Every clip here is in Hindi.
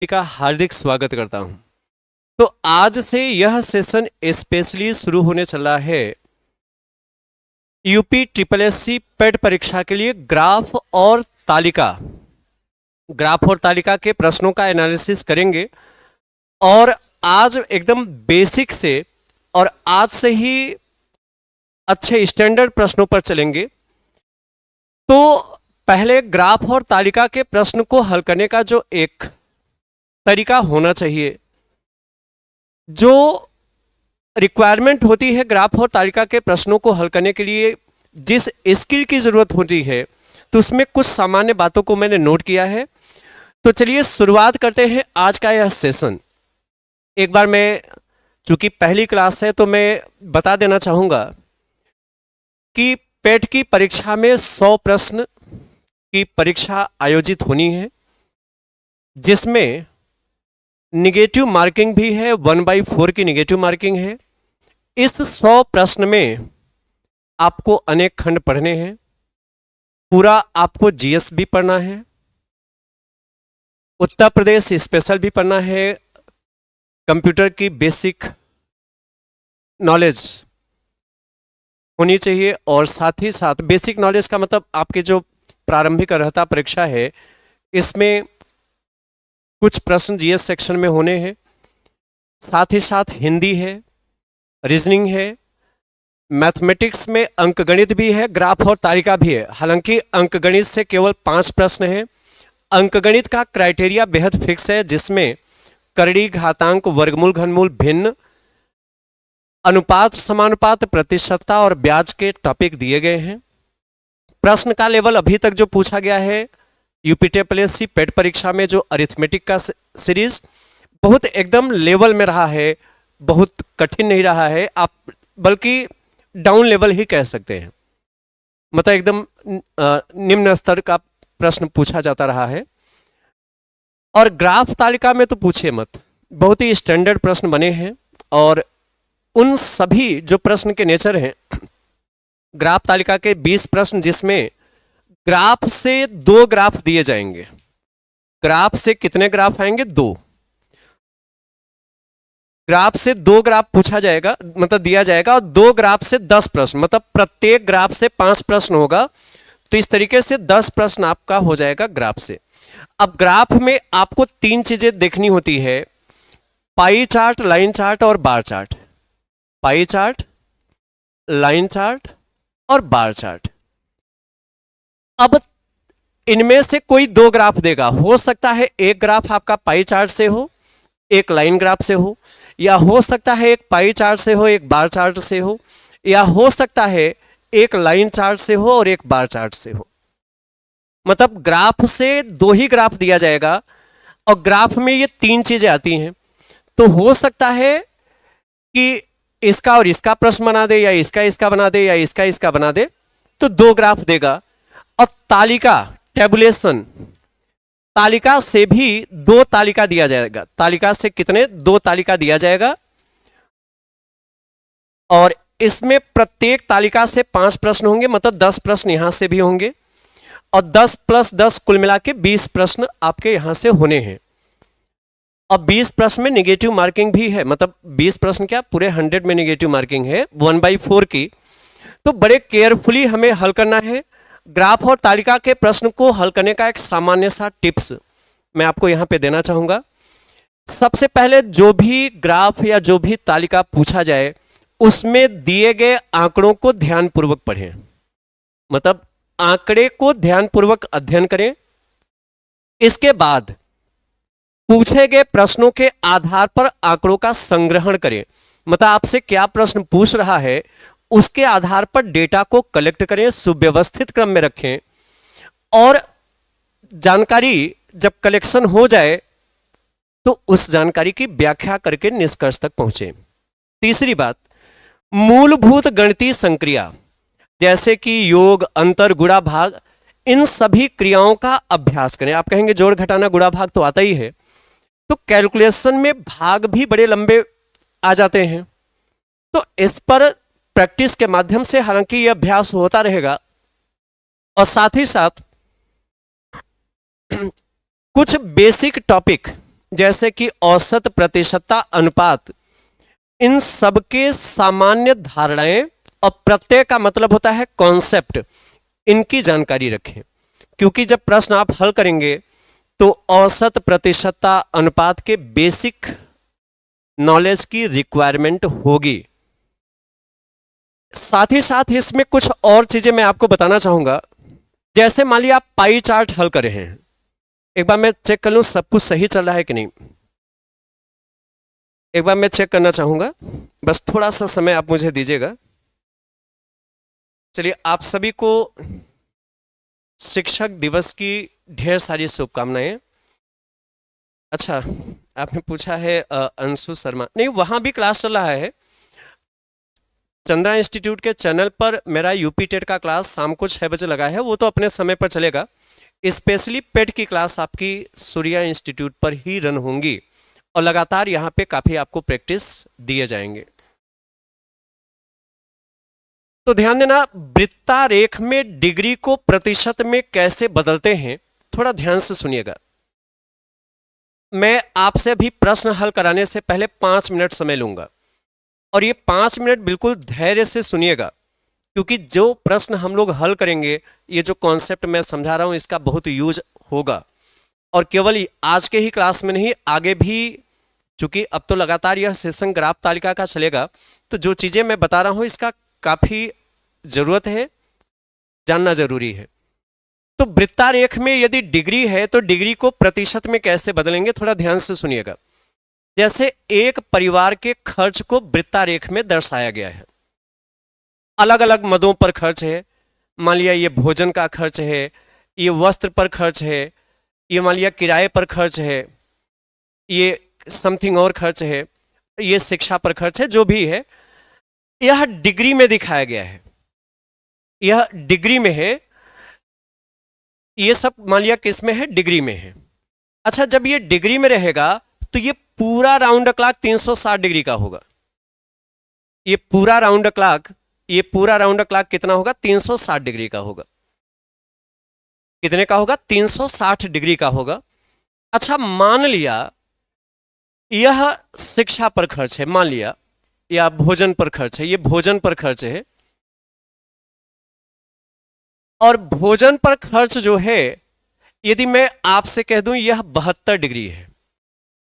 का हार्दिक स्वागत करता हूं। तो आज से यह सेशन स्पेशली शुरू होने चला है यूपी ट्रिपल एससी पेट परीक्षा के लिए ग्राफ और तालिका के प्रश्नों का एनालिसिस करेंगे। और आज एकदम बेसिक से और आज से ही अच्छे स्टैंडर्ड प्रश्नों पर चलेंगे। तो पहले ग्राफ और तालिका के प्रश्न को हल करने का जो एक तरीका होना चाहिए, जो रिक्वायरमेंट होती है ग्राफ और तालिका के प्रश्नों को हल करने के लिए, जिस स्किल की ज़रूरत होती है, तो उसमें कुछ सामान्य बातों को मैंने नोट किया है। तो चलिए शुरुआत करते हैं आज का यह सेशन। एक बार मैं, चूंकि पहली क्लास है, तो मैं बता देना चाहूँगा कि पेट की परीक्षा में 100 प्रश्न की परीक्षा आयोजित होनी है, जिसमें निगेटिव मार्किंग भी है, 1/4 की निगेटिव मार्किंग है। इस 100 प्रश्न में आपको अनेक खंड पढ़ने हैं, पूरा आपको जीएस भी पढ़ना है, उत्तर प्रदेश स्पेशल भी पढ़ना है, कंप्यूटर की बेसिक नॉलेज होनी चाहिए। और साथ ही साथ बेसिक नॉलेज का मतलब आपके जो प्रारंभिक अर्हता परीक्षा है, इसमें कुछ प्रश्न जीएस सेक्शन में होने हैं। साथ ही साथ हिंदी है, रीजनिंग है, मैथमेटिक्स में अंकगणित भी है, ग्राफ और तालिका भी है। हालांकि अंकगणित से केवल 5 प्रश्न हैं। अंकगणित का क्राइटेरिया बेहद फिक्स है, जिसमें करड़ी, घातांक, वर्गमूल, घनमूल, भिन्न, अनुपात, समानुपात, प्रतिशतता और ब्याज के टॉपिक दिए गए हैं। प्रश्न का लेवल अभी तक जो पूछा गया है यूपी ट्रिपल एससी पेट परीक्षा में, जो अरिथमेटिक का सीरीज बहुत एकदम लेवल में रहा है, बहुत कठिन नहीं रहा है, आप बल्कि डाउन लेवल ही कह सकते हैं। मतलब एकदम निम्न स्तर का प्रश्न पूछा जाता रहा है। और ग्राफ तालिका में तो पूछिए मत, बहुत ही स्टैंडर्ड प्रश्न बने हैं। और उन सभी जो प्रश्न के नेचर हैं, ग्राफ तालिका के 20 प्रश्न, जिसमें ग्राफ से 2 ग्राफ दिए जाएंगे। ग्राफ से कितने ग्राफ आएंगे? 2 ग्राफ से 2 ग्राफ पूछा जाएगा, मतलब दिया जाएगा। और 2 ग्राफ से 10 प्रश्न, मतलब प्रत्येक ग्राफ से 5 प्रश्न होगा। तो इस तरीके से 10 प्रश्न आपका हो जाएगा ग्राफ से। अब ग्राफ में आपको 3 चीजें देखनी होती है: पाई चार्ट, लाइन चार्ट और bar chart. Pie chart, line chart और बार चार्ट। अब इनमें से कोई 2 ग्राफ देगा। हो सकता है एक ग्राफ आपका पाई चार्ट से हो, एक लाइन ग्राफ से हो, या हो सकता है एक पाई चार्ट से हो, एक बार चार्ट से हो, या हो सकता है एक लाइन चार्ट से हो और एक बार चार्ट से हो। मतलब ग्राफ से 2 ही ग्राफ दिया जाएगा। और ग्राफ में ये 3 चीजें आती हैं। तो हो सकता है कि इसका और इसका प्रश्न बना दे, या इसका बना दे, या इसका बना दे, तो 2 ग्राफ देगा। और तालिका, टेबुलेशन, तालिका से भी 2 तालिका दिया जाएगा। तालिका से कितने? 2 तालिका दिया जाएगा। और इसमें प्रत्येक तालिका से 5 प्रश्न होंगे, मतलब 10 प्रश्न यहां से भी होंगे। और 10 + 10 कुल मिला के 20 प्रश्न आपके यहां से होने हैं। और 20 प्रश्न में निगेटिव मार्किंग भी है, मतलब 20 प्रश्न क्या, पूरे 100 में निगेटिव मार्किंग है, 1/4 की। तो बड़े केयरफुली हमें हल करना है। ग्राफ और तालिका के प्रश्न को हल करने का एक सामान्य सा टिप्स मैं आपको यहां पे देना चाहूंगा। सबसे पहले जो भी ग्राफ या जो भी तालिका पूछा जाए, उसमें दिए गए आंकड़ों को ध्यानपूर्वक पढ़ें। मतलब आंकड़े को ध्यानपूर्वक अध्ययन करें। इसके बाद पूछे गए प्रश्नों के आधार पर आंकड़ों का संग्रहण करें। मतलब आपसे क्या प्रश्न पूछ रहा है, उसके आधार पर डेटा को कलेक्ट करें, सुव्यवस्थित क्रम में रखें। और जानकारी जब कलेक्शन हो जाए, तो उस जानकारी की व्याख्या करके निष्कर्ष तक पहुंचे। तीसरी बात, मूलभूत गणितीय संक्रिया जैसे कि योग, अंतर, गुणा, भाग, इन सभी क्रियाओं का अभ्यास करें। आप कहेंगे जोड़, घटाना, गुणा, भाग तो आता ही है, तो कैलकुलेशन में भाग भी बड़े लंबे आ जाते हैं। तो इस पर प्रैक्टिस के माध्यम से हालांकि यह अभ्यास होता रहेगा। और साथ ही साथ कुछ बेसिक टॉपिक जैसे कि औसत, प्रतिशतता, अनुपात, इन सब के सामान्य धारणाएं और प्रत्यय का मतलब होता है कॉन्सेप्ट, इनकी जानकारी रखें। क्योंकि जब प्रश्न आप हल करेंगे तो औसत, प्रतिशतता, अनुपात के बेसिक नॉलेज की रिक्वायरमेंट होगी। साथ ही साथ इसमें कुछ और चीजें मैं आपको बताना चाहूंगा। जैसे मान लिया आप पाई चार्ट हल कर रहे हैं, एक बार मैं चेक कर लूं सब कुछ सही चल रहा है कि नहीं। एक बार मैं चेक करना चाहूंगा, बस थोड़ा सा समय आप मुझे दीजिएगा। चलिए, आप सभी को शिक्षक दिवस की ढेर सारी शुभकामनाएं। अच्छा, आपने पूछा है अंशु शर्मा, नहीं वहां भी क्लास चल रहा है। चंद्रा इंस्टीट्यूट के चैनल पर मेरा यूपी टेट का क्लास शाम को 6 बजे लगा है, वो तो अपने समय पर चलेगा। स्पेशली पेट की क्लास आपकी सूर्या इंस्टीट्यूट पर ही रन होंगी और लगातार यहाँ पे काफी आपको प्रैक्टिस दिए जाएंगे। तो ध्यान देना, वृत्तारेख में डिग्री को प्रतिशत में कैसे बदलते हैं, थोड़ा ध्यान से सुनिएगा। मैं आपसे अभी प्रश्न हल कराने से पहले 5 मिनट समय लूंगा और ये 5 मिनट बिल्कुल धैर्य से सुनिएगा, क्योंकि जो प्रश्न हम लोग हल करेंगे, ये जो कॉन्सेप्ट मैं समझा रहा हूं, इसका बहुत यूज होगा। और केवल आज के ही क्लास में नहीं, आगे भी, चूंकि अब तो लगातार यह सेशन ग्राफ तालिका का चलेगा, तो जो चीजें मैं बता रहा हूं इसका काफी जरूरत है, जानना जरूरी है। तो वृत्तारेख में यदि डिग्री है तो डिग्री को प्रतिशत में कैसे बदलेंगे, थोड़ा ध्यान से सुनिएगा। जैसे एक परिवार के खर्च को वृत्तारेख में दर्शाया गया है, अलग अलग मदों पर खर्च है। मान लिया ये भोजन का खर्च है, ये वस्त्र पर खर्च है, ये मान लिया किराए पर खर्च है, ये समथिंग और खर्च है, ये शिक्षा पर खर्च है, जो भी है यह डिग्री में दिखाया गया है, यह डिग्री में है। ये सब मान लिया किस में है, डिग्री में है। अच्छा, जब ये डिग्री में रहेगा तो ये पूरा राउंड क्लॉक 360 डिग्री का होगा। ये पूरा राउंड क्लॉक कितना होगा, 360 डिग्री का होगा। कितने का होगा, 360 डिग्री का होगा। अच्छा, मान लिया यह शिक्षा पर खर्च है, मान लिया या भोजन पर खर्च है, ये भोजन पर खर्च है। और भोजन पर खर्च जो है, यदि मैं आपसे कह दूं यह 72 डिग्री है,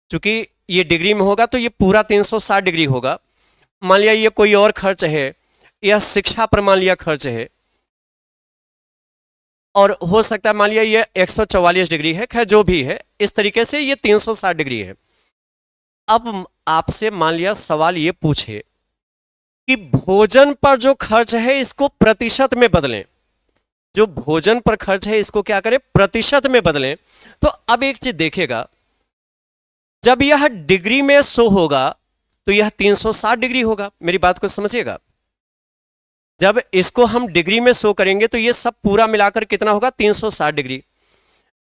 क्योंकि ये डिग्री में होगा तो ये पूरा 360 डिग्री होगा। मान लिया ये कोई और खर्च है, यह शिक्षा पर मान लिया खर्च है, और हो सकता है मान लिया ये 144 डिग्री है, खैर जो भी है, इस तरीके से ये 360 डिग्री है। अब आपसे मान लिया सवाल ये पूछे कि भोजन पर जो खर्च है इसको प्रतिशत में बदलें, जो भोजन पर खर्च है इसको क्या करें, प्रतिशत में बदलें। तो अब एक चीज देखिएगा, जब यह डिग्री में शो होगा तो यह 360 डिग्री होगा। मेरी बात को समझिएगा, जब इसको हम डिग्री में शो करेंगे तो ये सब पूरा मिलाकर कितना होगा, 360 डिग्री।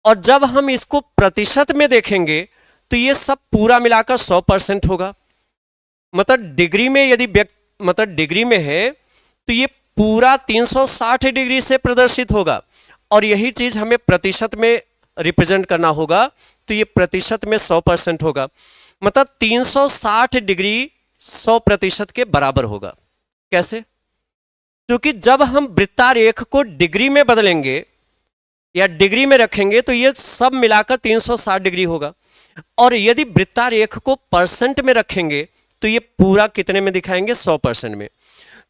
और जब हम इसको प्रतिशत में देखेंगे तो ये सब पूरा मिलाकर 100% होगा। मतलब डिग्री में यदि डिग्री में है तो ये पूरा 360 डिग्री से प्रदर्शित होगा, और यही चीज हमें प्रतिशत में रिप्रेजेंट करना होगा तो ये प्रतिशत में 100% होगा। मतलब 360 डिग्री 100% के बराबर होगा। कैसे? क्योंकि जब हम वृत्तारेख को डिग्री में बदलेंगे या डिग्री में रखेंगे तो ये सब मिलाकर 360 डिग्री होगा, और यदि वृत्तारेख को परसेंट में रखेंगे तो ये पूरा कितने में दिखाएंगे, 100% में।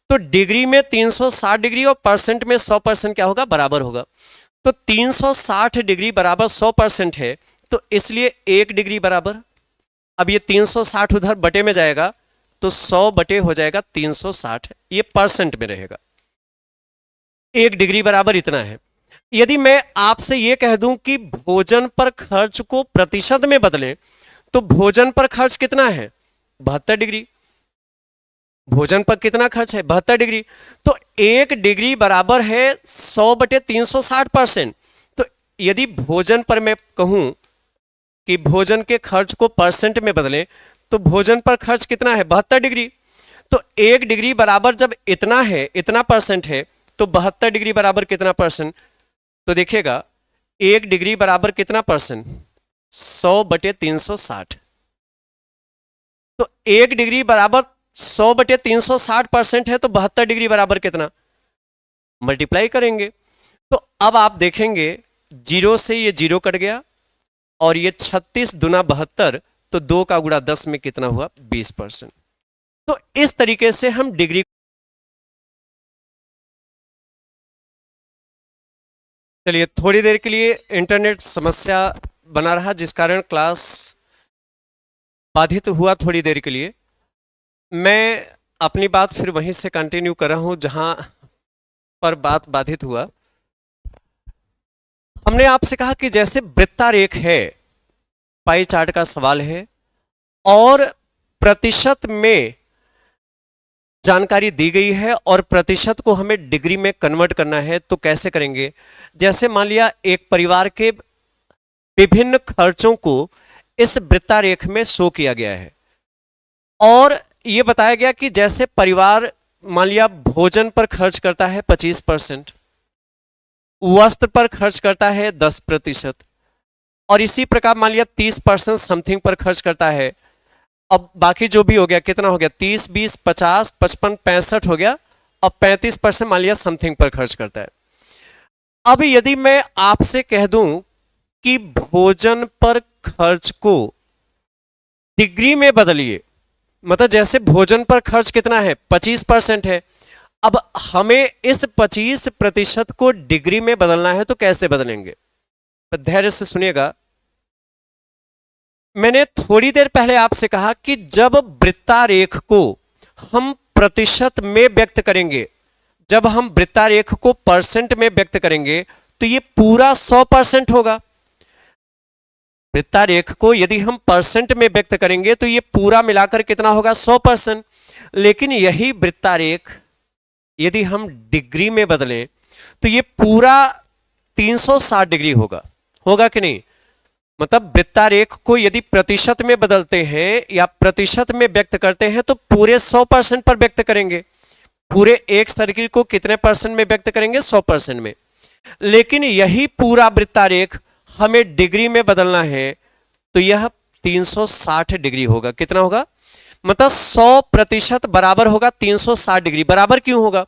तो डिग्री में 360 डिग्री और परसेंट में 100% क्या होगा, बराबर होगा। तो 360 डिग्री बराबर 100% है, तो इसलिए 1 डिग्री बराबर, अब ये 360 उधर बटे में जाएगा तो 100 बटे हो जाएगा 360, ये परसेंट में रहेगा। 1 डिग्री बराबर इतना है। यदि मैं आपसे ये कह दूं कि भोजन पर खर्च को प्रतिशत में बदलें, तो भोजन पर खर्च कितना है, 72 डिग्री। भोजन पर कितना खर्च है, 72 डिग्री। तो 1 डिग्री बराबर है 100 बटे 360%। तो यदि भोजन पर मैं कहूं कि भोजन के खर्च को परसेंट में बदलें, तो भोजन पर खर्च कितना है, 72 डिग्री। तो 1 डिग्री बराबर जब इतना है, इतना परसेंट है, तो 72 डिग्री बराबर कितना परसेंट। तो देखिएगा 1 डिग्री बराबर कितना परसेंट, 100/360। तो 1 डिग्री बराबर 100/360% है, तो 72 डिग्री बराबर कितना, मल्टीप्लाई करेंगे। तो अब आप देखेंगे जीरो से ये जीरो कट गया, और ये 36 दूना 72, तो 2 का गुणा 10 में कितना हुआ, 20%। तो इस तरीके से हम डिग्री, चलिए थोड़ी देर के लिए इंटरनेट समस्या बना रहा, जिस कारण क्लास बाधित हुआ थोड़ी देर के लिए। मैं अपनी बात फिर वहीं से कंटिन्यू कर रहा हूं जहां पर बात बाधित हुआ। हमने आपसे कहा कि जैसे वृत्तारेख है, पाई चार्ट का सवाल है, और प्रतिशत में जानकारी दी गई है, और प्रतिशत को हमें डिग्री में कन्वर्ट करना है, तो कैसे करेंगे। जैसे मान लिया एक परिवार के विभिन्न खर्चों को इस वृत्तारेख में शो किया गया है, और यह बताया गया कि जैसे परिवार मान लिया भोजन पर खर्च करता है 25%, वस्त्र पर खर्च करता है 10%, और इसी प्रकार मान लिया 30% समथिंग पर खर्च करता है। अब बाकी जो भी हो गया, कितना हो गया, 30, 20, 50, 55, 65 हो गया। अब 35% मान लिया समथिंग पर खर्च करता है। अब यदि मैं आपसे कह दूं कि भोजन पर खर्च को डिग्री में बदलिए, मतलब जैसे भोजन पर खर्च कितना है, 25% है, अब हमें इस 25% को डिग्री में बदलना है, तो कैसे बदलेंगे, तो धैर्य से सुनिएगा। मैंने थोड़ी देर पहले आपसे कहा कि जब वृत्तारेख को हम प्रतिशत में व्यक्त करेंगे, जब हम वृत्तारेख को परसेंट में व्यक्त करेंगे, तो ये पूरा 100% होगा। वृत्तारेख को यदि हम परसेंट में व्यक्त करेंगे, तो ये पूरा मिलाकर कितना होगा, 100%। लेकिन यही वृत्तारेख यदि हम डिग्री में बदलें, तो ये पूरा 360 डिग्री होगा। होगा कि नहीं, मतलब वृत्तारेख को यदि प्रतिशत में बदलते हैं या प्रतिशत में व्यक्त करते हैं, तो पूरे 100% पर व्यक्त करेंगे। पूरे एक सर्किल को कितने परसेंट में व्यक्त करेंगे, 100% में। लेकिन यही पूरा वृत्तारेख हमें डिग्री में बदलना है, तो यह 360 डिग्री होगा। कितना होगा, मतलब 100% बराबर होगा 360 डिग्री। बराबर क्यों होगा,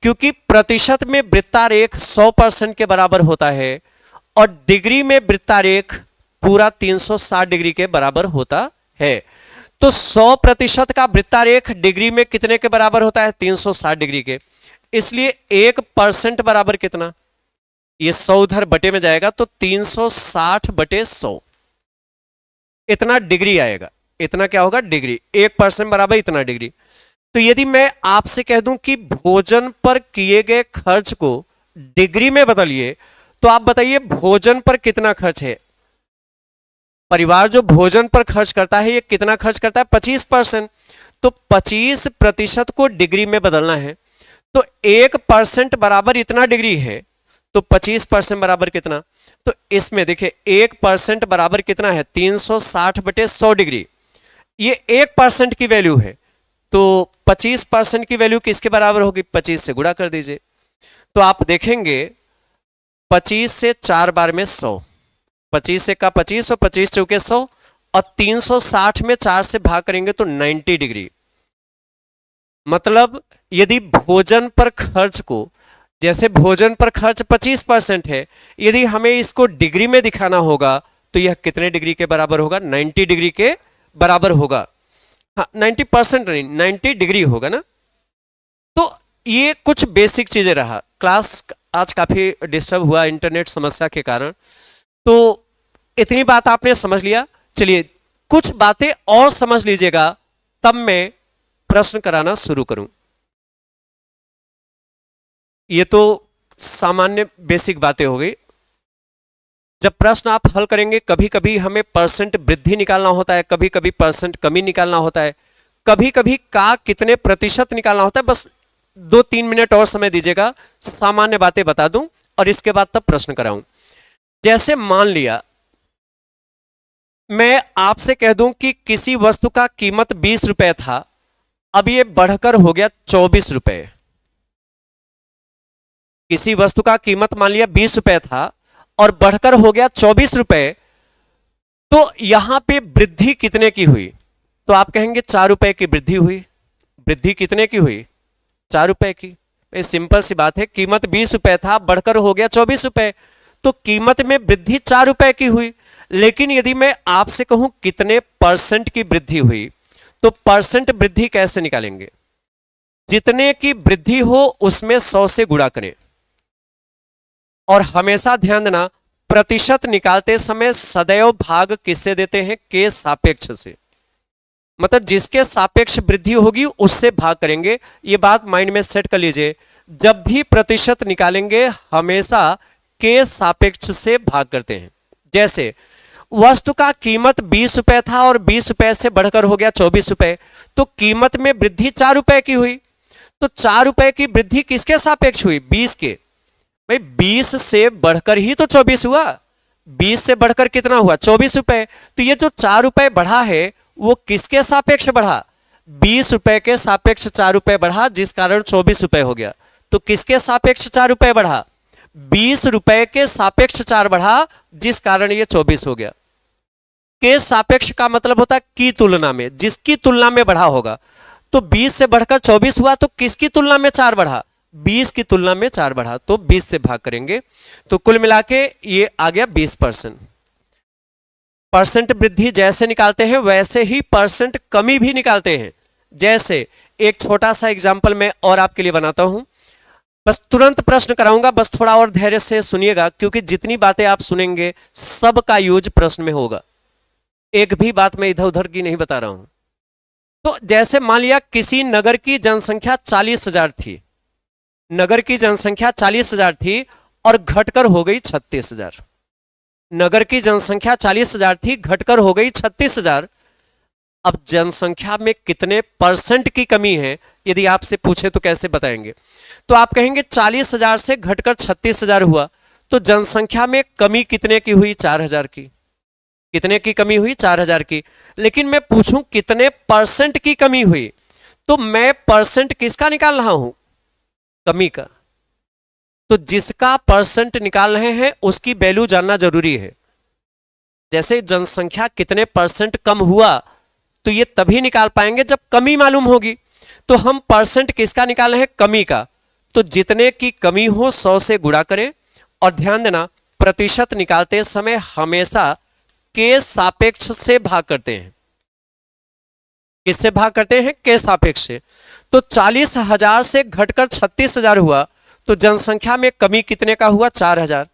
क्योंकि प्रतिशत में वृत्तारेख 100% के बराबर होता है, और डिग्री में वृत्तारेख पूरा 360 डिग्री के बराबर होता है। तो 100% का वृत्तारेख डिग्री में कितने के बराबर होता है, 360 डिग्री के। इसलिए 1% बराबर कितना, ये 100 उधर बटे में जाएगा, तो 360/100 इतना डिग्री आएगा। इतना क्या होगा, डिग्री। 1% बराबर इतना डिग्री। तो यदि मैं आपसे कह दूं कि भोजन पर किए गए खर्च को डिग्री में बदलिए, तो आप बताइए भोजन पर कितना खर्च है। परिवार जो भोजन पर खर्च करता है, ये कितना खर्च करता है, 25%। तो 25% को डिग्री में बदलना है, तो 1% बराबर इतना डिग्री है, तो 25% बराबर कितना। तो इसमें देखिए 1% बराबर कितना है, 360/100 डिग्री। ये 1% की वैल्यू है, तो 25% की वैल्यू किसके बराबर होगी, 25 से गुणा कर दीजिए। तो आप देखेंगे 25 से 4 बार में 100, 25 से का 25 और 25 चौके 100, और 360 में 4 से भाग करेंगे तो 90 डिग्री। मतलब यदि भोजन पर खर्च को, जैसे भोजन पर खर्च 25% है, यदि हमें इसको डिग्री में दिखाना होगा, तो यह कितने डिग्री के बराबर होगा, 90 डिग्री के बराबर होगा। हाँ, 90% नहीं, 90 डिग्री होगा ना। तो ये कुछ बेसिक चीजें रहा। क्लास आज काफी डिस्टर्ब हुआ इंटरनेट समस्या के कारण, तो इतनी बात आपने समझ लिया। चलिए कुछ बातें और समझ लीजिएगा, तब मैं प्रश्न कराना शुरू करूं। ये तो सामान्य बेसिक बातें हो गई। जब प्रश्न आप हल करेंगे, कभी कभी हमें परसेंट वृद्धि निकालना होता है, कभी कभी परसेंट कमी निकालना होता है, कभी कभी का कितने प्रतिशत निकालना होता है। बस 2-3 मिनट और समय दीजिएगा, सामान्य बातें बता दूं और इसके बाद तब प्रश्न कराऊं। जैसे मान लिया मैं आपसे कह दूं कि किसी वस्तु का कीमत 20 रुपए था, अब ये बढ़कर हो गया 24 रुपए। किसी वस्तु का कीमत मान लिया 20 रुपए था और बढ़कर हो गया 24 रुपए, तो यहां पे वृद्धि कितने की हुई? तो आप कहेंगे 4 रुपए की वृद्धि हुई। वृद्धि कितने की हुई? 4 रुपए की। ये सिंपल सी बात है, कीमत 20 रुपए था, बढ़कर हो गया 24 रुपए, तो कीमत में वृद्धि 4 रुपए की हुई। लेकिन यदि मैं आपसे कहूं कितने परसेंट की वृद्धि हुई, तो परसेंट वृद्धि कैसे निकालेंगे? जितने की वृद्धि हो उसमें 100 से गुणा करें। और हमेशा ध्यान देना, प्रतिशत निकालते समय सदैव भाग किससे देते हैं? के सापेक्ष से। मतलब जिसके सापेक्ष वृद्धि होगी उससे भाग करेंगे। ये बात माइंड में सेट कर लीजिए, जब भी प्रतिशत निकालेंगे हमेशा के सापेक्ष से भाग करते हैं। जैसे वस्तु का कीमत 20 रुपए था और 20 रुपए से बढ़कर हो गया 24 रुपए, तो कीमत में वृद्धि 4 रुपए की हुई। तो 4 रुपए की वृद्धि किसके सापेक्ष हुई? 20 के। भाई 20 से बढ़कर ही तो 24 हुआ। 20 से बढ़कर कितना हुआ? 24 रुपए। तो ये जो 4 रुपए बढ़ा है वो किसके सापेक्ष बढ़ा? 20 रुपए के सापेक्ष 4 रुपए बढ़ा, जिस कारण 24 रुपए हो गया। तो किसके सापेक्ष 4 रुपए बढ़ा? 20 रुपए के सापेक्ष 4 बढ़ा, जिस कारण ये 24 हो गया। के सापेक्ष का मतलब होता है की तुलना में, जिसकी तुलना में बढ़ा होगा। तो 20 से बढ़कर 24 हुआ, तो किसकी तुलना में 4 बढ़ा? 20 की तुलना में 4 बढ़ा, तो 20 से भाग करेंगे। तो कुल मिला के ये आ गया 20%। परसेंट वृद्धि जैसे निकालते हैं वैसे ही परसेंट कमी भी निकालते हैं। जैसे एक छोटा सा एग्जाम्पल मैं और आपके लिए बनाता हूं, बस तुरंत प्रश्न कराऊंगा, बस थोड़ा और धैर्य से सुनिएगा, क्योंकि जितनी बातें आप सुनेंगे सब का यूज प्रश्न में होगा। एक भी बात मैं इधर उधर की नहीं बता रहा हूं। तो जैसे मान लिया किसी नगर की जनसंख्या 40,000 थी, नगर की जनसंख्या 40,000 थी और घटकर हो गई 36,000। नगर की जनसंख्या 40,000 थी, घटकर हो गई 36,000। अब जनसंख्या में कितने परसेंट की कमी है यदि आपसे पूछे तो कैसे बताएंगे? तो आप कहेंगे 40,000 से घटकर 36,000 हुआ, तो जनसंख्या में कमी कितने की हुई? 4,000 की। कितने की कमी हुई? 4,000 की। लेकिन मैं पूछूं कितने परसेंट की कमी हुई, तो मैं परसेंट किसका निकाल रहा हूं? कमी का। तो जिसका परसेंट निकाल रहे हैं उसकी वैल्यू जानना जरूरी है। जैसे जनसंख्या कितने परसेंट कम हुआ, तो ये तभी निकाल पाएंगे जब कमी मालूम होगी। तो हम परसेंट किसका निकाल रहे हैं? कमी का। तो जितने की कमी हो 100 से गुणा करें। और ध्यान देना, प्रतिशत निकालते समय हमेशा के सापेक्ष से भाग करते हैं। किससे भाग करते हैं? के सापेक्ष से। तो 40,000 से घटकर 36,000 हुआ, तो जनसंख्या में कमी कितने का हुआ? 4,000।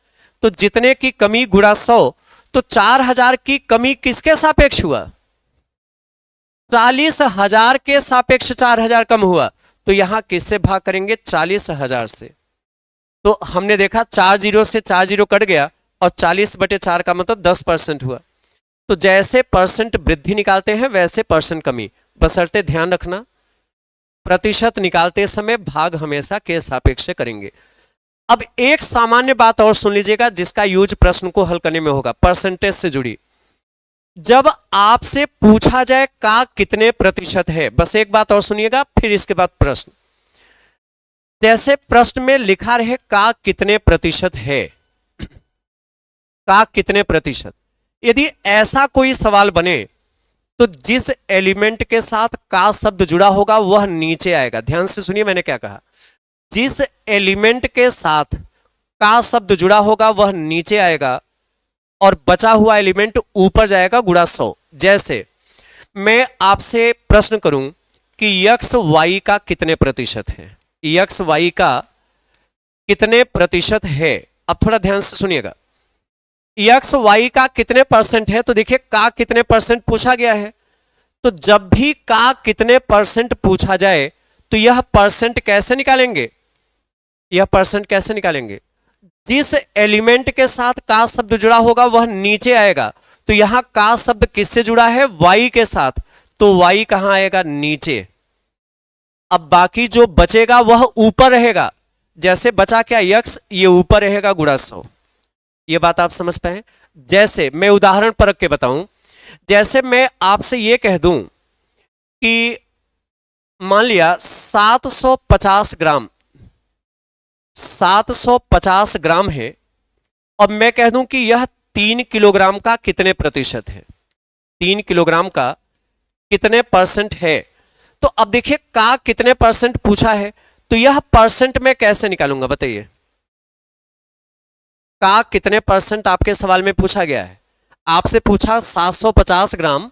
तो जितने की कमी गुणा 100, तो 4,000 की कमी किसके सापेक्ष हुआ? 40,000 के सापेक्ष 4,000 कम हुआ, तो यहां किससे भाग करेंगे? 40,000 से। तो हमने देखा 4 जीरो से 4 जीरो कट गया और 40/4 का मतलब 10% हुआ। तो जैसे परसेंट वृद्धि निकालते हैं वैसे परसेंट कमी, बशर्ते ध्यान रखना प्रतिशत निकालते समय भाग हमेशा के सापेक्ष से करेंगे। अब एक सामान्य बात और सुन लीजिएगा जिसका यूज प्रश्न को हल करने में होगा, परसेंटेज से जुड़ी। जब आपसे पूछा जाए का कितने प्रतिशत है, बस एक बात और सुनिएगा, फिर इसके बाद प्रश्न। जैसे प्रश्न में लिखा रहे का कितने प्रतिशत है, का कितने प्रतिशत, यदि ऐसा कोई सवाल बने तो जिस एलिमेंट के साथ का शब्द जुड़ा होगा वह नीचे आएगा। ध्यान से सुनिए मैंने क्या कहा, जिस एलिमेंट के साथ का शब्द जुड़ा होगा वह नीचे आएगा और बचा हुआ एलिमेंट ऊपर जाएगा गुणा 100। जैसे मैं आपसे प्रश्न करूं कि यक्स वाई का कितने प्रतिशत है, यक्स वाई का कितने प्रतिशत है। अब थोड़ा ध्यान से सुनिएगा, यक्स वाई का कितने परसेंट है, तो देखिए का कितने परसेंट पूछा गया है। तो जब भी का कितने परसेंट पूछा जाए तो यह परसेंट कैसे निकालेंगे, यह परसेंट कैसे निकालेंगे, जिस एलिमेंट के साथ का शब्द जुड़ा होगा वह नीचे आएगा। तो यहां का शब्द किससे जुड़ा है? वाई के साथ, तो वाई कहां आएगा? नीचे। अब बाकी जो बचेगा वह ऊपर रहेगा। जैसे बचा क्या? यक्स, ये ऊपर रहेगा गुणा 100। ये बात आप समझ पाए? जैसे मैं उदाहरण परख के बताऊं, जैसे मैं आपसे ये कह दूं कि मान लिया 750 ग्राम, 750 ग्राम है, और मैं कह दूं कि यह 3 किलोग्राम का कितने प्रतिशत है, 3 किलोग्राम का कितने परसेंट है। तो अब देखिए का कितने परसेंट पूछा है, तो यह परसेंट में कैसे निकालूंगा बताइए। का कितने परसेंट आपके सवाल में पूछा गया है, आपसे पूछा 750 ग्राम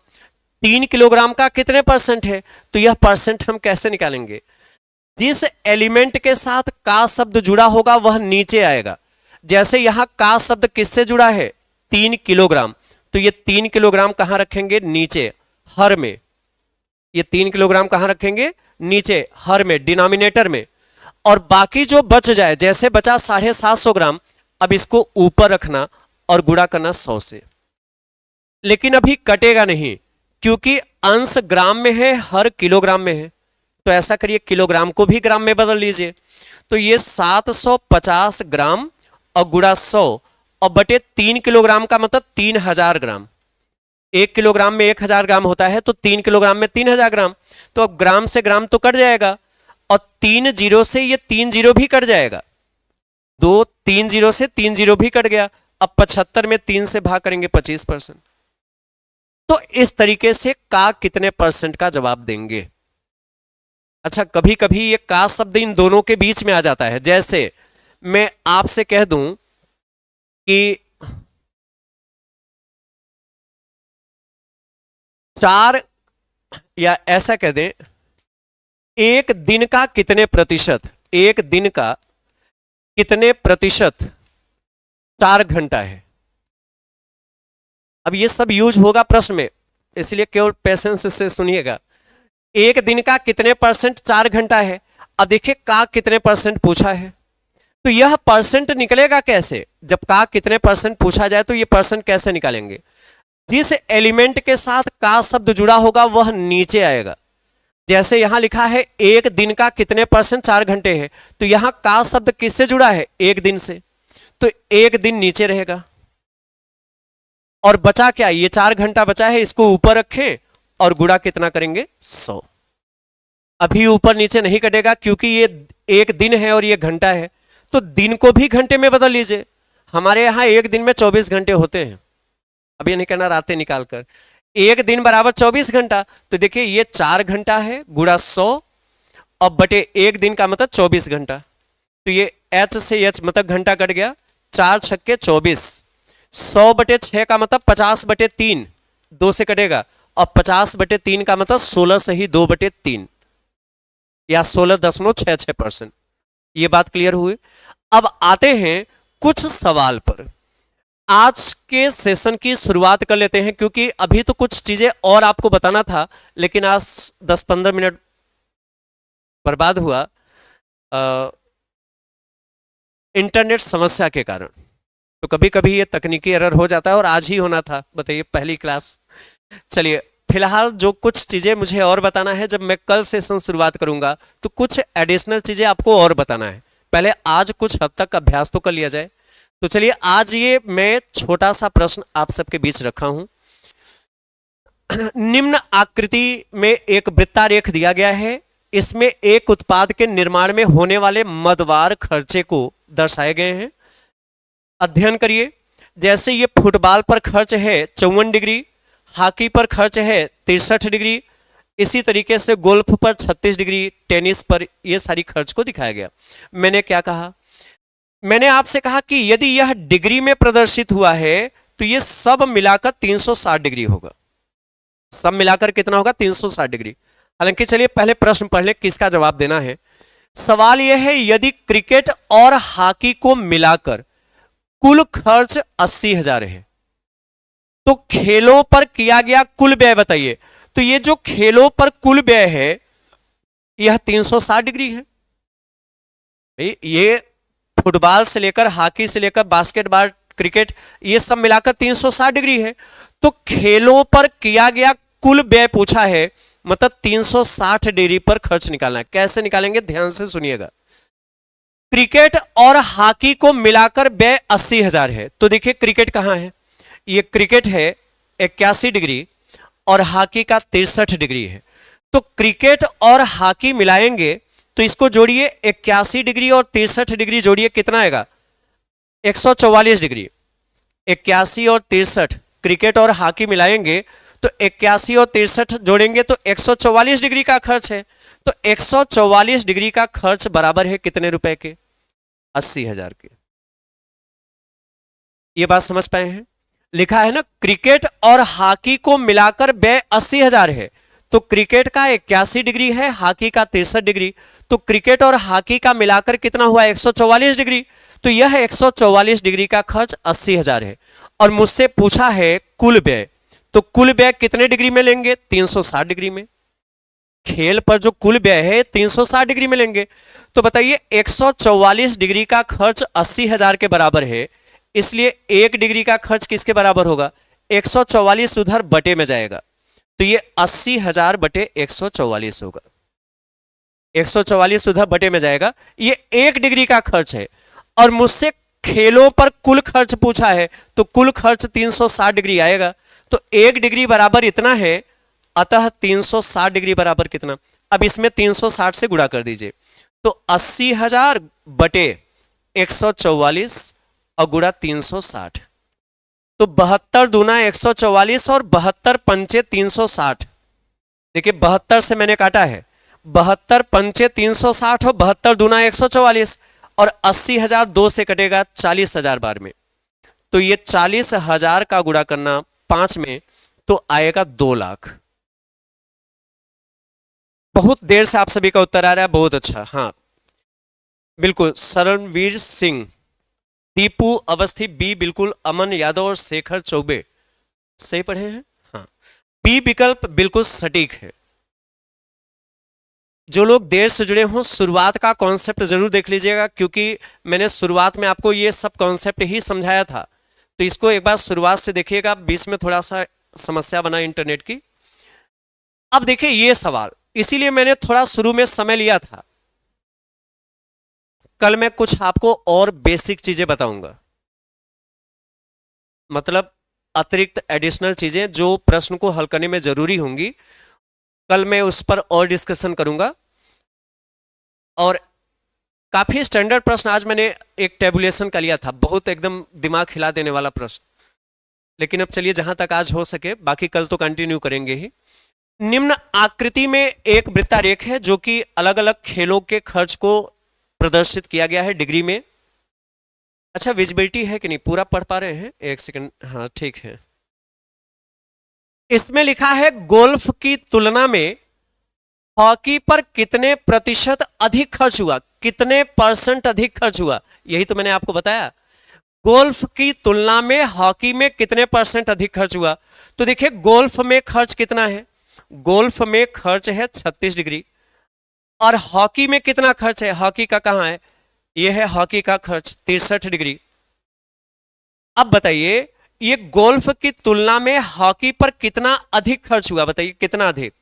3 किलोग्राम का कितने परसेंट है, तो यह परसेंट हम कैसे निकालेंगे। जिस एलिमेंट के साथ का शब्द जुड़ा होगा वह नीचे आएगा। जैसे यहां का शब्द किससे जुड़ा है, 3 किलोग्राम, तो ये 3 किलोग्राम कहां रखेंगे, नीचे हर में। ये 3 किलोग्राम कहां रखेंगे, नीचे हर में, डिनोमिनेटर में। और बाकी जो बच जाए, जैसे बचा 750 ग्राम, अब इसको ऊपर रखना और गुणा करना 100 से। लेकिन अभी कटेगा नहीं क्योंकि अंश ग्राम में है, हर किलोग्राम में है। तो ऐसा करिए किलोग्राम को भी ग्राम में बदल लीजिए। तो ये 750 ग्राम और गुणा 100 और बटे 3 किलोग्राम का मतलब 3000 ग्राम। 1 किलोग्राम में 1000 ग्राम होता है, तो 3 किलोग्राम में 3000 ग्राम। तो अब ग्राम से ग्राम तो कट जाएगा और 3 जीरो से ये 3 जीरो भी कट जाएगा। 3 जीरो से 3 जीरो भी कट गया। अब 75 में 3 से भाग करेंगे 25%। तो इस तरीके से का कितने परसेंट का जवाब देंगे। अच्छा, कभी कभी ये का शब्द इन दोनों के बीच में आ जाता है। जैसे मैं आपसे कह दूं कि 4, या ऐसा कह दें एक दिन का कितने प्रतिशत, एक दिन का कितने प्रतिशत 4 घंटा है। अब ये सब यूज होगा प्रश्न में, इसलिए केवल पेशेंस से सुनिएगा। एक दिन का कितने परसेंट 4 घंटा है। अब देखिए का कितने परसेंट पूछा है, तो यह परसेंट निकलेगा कैसे। जब का कितने परसेंट पूछा जाए तो यह परसेंट कैसे निकालेंगे। जिस एलिमेंट के साथ का शब्द जुड़ा होगा वह नीचे आएगा। जैसे यहां लिखा है एक दिन का कितने परसेंट 4 घंटे है, तो यहां का शब्द किससे जुड़ा है, एक दिन से, तो एक दिन नीचे रहेगा। और बचा क्या, ये 4 घंटा बचा है, इसको ऊपर रखें और गुणा कितना करेंगे, 100। अभी ऊपर नीचे नहीं कटेगा क्योंकि ये एक दिन है और ये घंटा है, तो दिन को भी घंटे में बदल लीजिए। हमारे यहां एक दिन में 24 घंटे होते हैं। अब ये नहीं कहना रातें निकालकर, एक दिन बराबर 24 घंटा। तो देखिए ये 4 घंटा है, गुणा 100 और बटे एक दिन का मतलब 24 घंटा। तो ये एच से एच मतलब घंटा कट गया, 4 छक्के 24, 100 बटे 6 का मतलब 50 बटे 3, 2 से कटेगा, और 50 बटे 3 का मतलब 16 से ही 2 बटे 3 या 16.66%। ये बात क्लियर हुई। अब आते हैं कुछ सवाल पर। आज के सेशन की शुरुआत कर लेते हैं क्योंकि अभी तो कुछ चीजें और आपको बताना था, लेकिन आज 10-15 मिनट बर्बाद हुआ इंटरनेट समस्या के कारण। तो कभी कभी ये तकनीकी एरर हो जाता है और आज ही होना था, बताइए पहली क्लास। चलिए फिलहाल जो कुछ चीजें मुझे और बताना है, जब मैं कल सेशन शुरुआत करूंगा तो कुछ एडिशनल चीजें आपको और बताना है। पहले आज कुछ हद तक अभ्यास तो कर लिया जाए। तो चलिए आज ये मैं छोटा सा प्रश्न आप सबके बीच रखा हूं। निम्न आकृति में एक वृत्तारेख दिया गया है। इसमें एक उत्पाद के निर्माण में होने वाले मदवार खर्चे को दर्शाए गए हैं। अध्ययन करिए। जैसे ये फुटबॉल पर खर्च है 54 डिग्री, हॉकी पर खर्च है 63 डिग्री, इसी तरीके से गोल्फ पर 36 डिग्री, टेनिस पर, ये सारी खर्च को दिखाया गया। मैंने क्या कहा, मैंने आपसे कहा कि यदि यह डिग्री में प्रदर्शित हुआ है तो यह सब मिलाकर 360 डिग्री होगा। सब मिलाकर कितना होगा, 360 डिग्री। हालांकि चलिए पहले प्रश्न पढ़ लें, किसका जवाब देना है। सवाल यह है यदि क्रिकेट और हॉकी को मिलाकर कुल खर्च 80,000 है तो खेलों पर किया गया कुल व्यय बताइए। तो ये जो खेलों पर कुल व्यय है यह 360 डिग्री है। ये फुटबॉल से लेकर हॉकी से लेकर बास्केटबॉल, क्रिकेट, ये सब मिलाकर 360 डिग्री है। तो खेलों पर किया गया कुल व्यय पूछा है, मतलब 360 डिग्री पर खर्च निकालना है। कैसे निकालेंगे, ध्यान से सुनिएगा। क्रिकेट और हॉकी को मिलाकर व्यय 80,000 है। तो देखिए क्रिकेट कहां है, ये क्रिकेट है 81 डिग्री और हॉकी का 63 डिग्री है। तो क्रिकेट और हॉकी मिलाएंगे तो इसको जोड़िए, 81 डिग्री और 63 डिग्री जोड़िए, कितना आएगा, 144 डिग्री। 81 और 63 क्रिकेट और हॉकी मिलाएंगे तो 81 और 63 जोड़ेंगे तो 144 डिग्री का खर्च है। तो 144 डिग्री का खर्च बराबर है कितने रुपए के? 80,000 के। ये बात समझ पाए हैं? लिखा है ना क्रिकेट और हॉकी को मिलाकर व्यय 80,000 है। तो क्रिकेट का 81 डिग्री है, हॉकी का 63 डिग्री, तो क्रिकेट और हॉकी का मिलाकर कितना हुआ? 144 डिग्री। तो यह 144 डिग्री का खर्च 80,000 है। और मुझसे पूछा है कुल व्यय, तो कुल व्यय कितने डिग्री में लेंगे? 360 डिग्री में। खेल पर जो कुल व्यय है 360 डिग्री में लेंगे। तो बताइए 144 डिग्री का खर्च 80,000 के बराबर है, इसलिए 1 डिग्री का खर्च किसके बराबर होगा? 144 उधर बटे में जाएगा, तो ये 80,000 बटे 144 होगा। 144 उधर बटे में जाएगा, ये 1 डिग्री का खर्च है। और मुझसे खेलों पर कुल खर्च पूछा है, तो कुल खर्च 360 डिग्री आएगा। तो 1 डिग्री बराबर इतना है, अतः 360 डिग्री बराबर कितना? अब इसमें 360 से गुणा कर दीजिए, तो 80,000 बटे 144 और गुणा 360, तो 72 दूना 144 और 72 पंचे 360। देखिए 72 से मैंने काटा है, 72 पंचे 360 और 72 दूना 144, और 80,000 2 से कटेगा 40,000 बार में, तो ये 40,000 का गुणा करना 5 में तो आएगा 2 लाख। बहुत देर से आप सभी का उत्तर आ रहा है, बहुत अच्छा। हाँ बिल्कुल, शरणवीर सिंह, दीपू अवस्थी बी बिल्कुल, अमन यादव और शेखर चौबे सही पढ़े हैं। हाँ बी विकल्प बिल्कुल सटीक है। जो लोग देर से जुड़े हों शुरुआत का कॉन्सेप्ट जरूर देख लीजिएगा, क्योंकि मैंने शुरुआत में आपको ये सब कॉन्सेप्ट ही समझाया था, तो इसको एक बार शुरुआत से देखिएगा, बीच में थोड़ा सा समस्या बना इंटरनेट की। अब देखिए ये सवाल, इसीलिए मैंने थोड़ा शुरू में समय लिया था। कल मैं कुछ आपको और बेसिक चीजें बताऊंगा, मतलब अतिरिक्त एडिशनल चीजें जो प्रश्न को हल करने में जरूरी होंगी, कल मैं उस पर और डिस्कशन करूंगा। और काफी स्टैंडर्ड प्रश्न आज मैंने एक टेबुलेशन का लिया था, बहुत एकदम दिमाग हिला देने वाला प्रश्न, लेकिन अब चलिए जहां तक आज हो सके, बाकी कल तो कंटिन्यू करेंगे ही। निम्न आकृति में एक वृत्तारेख है जो कि अलग अलग खेलों के खर्च को प्रदर्शित किया गया है डिग्री में। अच्छा विजिबिलिटी है कि नहीं, पूरा पढ़ पा रहे हैं? एक सेकंड, हाँ ठीक है। इसमें लिखा है गोल्फ की तुलना में हॉकी पर कितने प्रतिशत अधिक खर्च हुआ, कितने परसेंट अधिक खर्च हुआ, यही तो मैंने आपको बताया। गोल्फ की तुलना में हॉकी में कितने परसेंट अधिक खर्च हुआ? तो देखिए गोल्फ में खर्च कितना है, गोल्फ में खर्च है 36 डिग्री, और हॉकी में कितना खर्च है, हॉकी का कहां है, यह है हॉकी का खर्च 63 डिग्री। अब बताइए ये गोल्फ की तुलना में हॉकी पर कितना अधिक खर्च हुआ, बताइए कितना अधिक?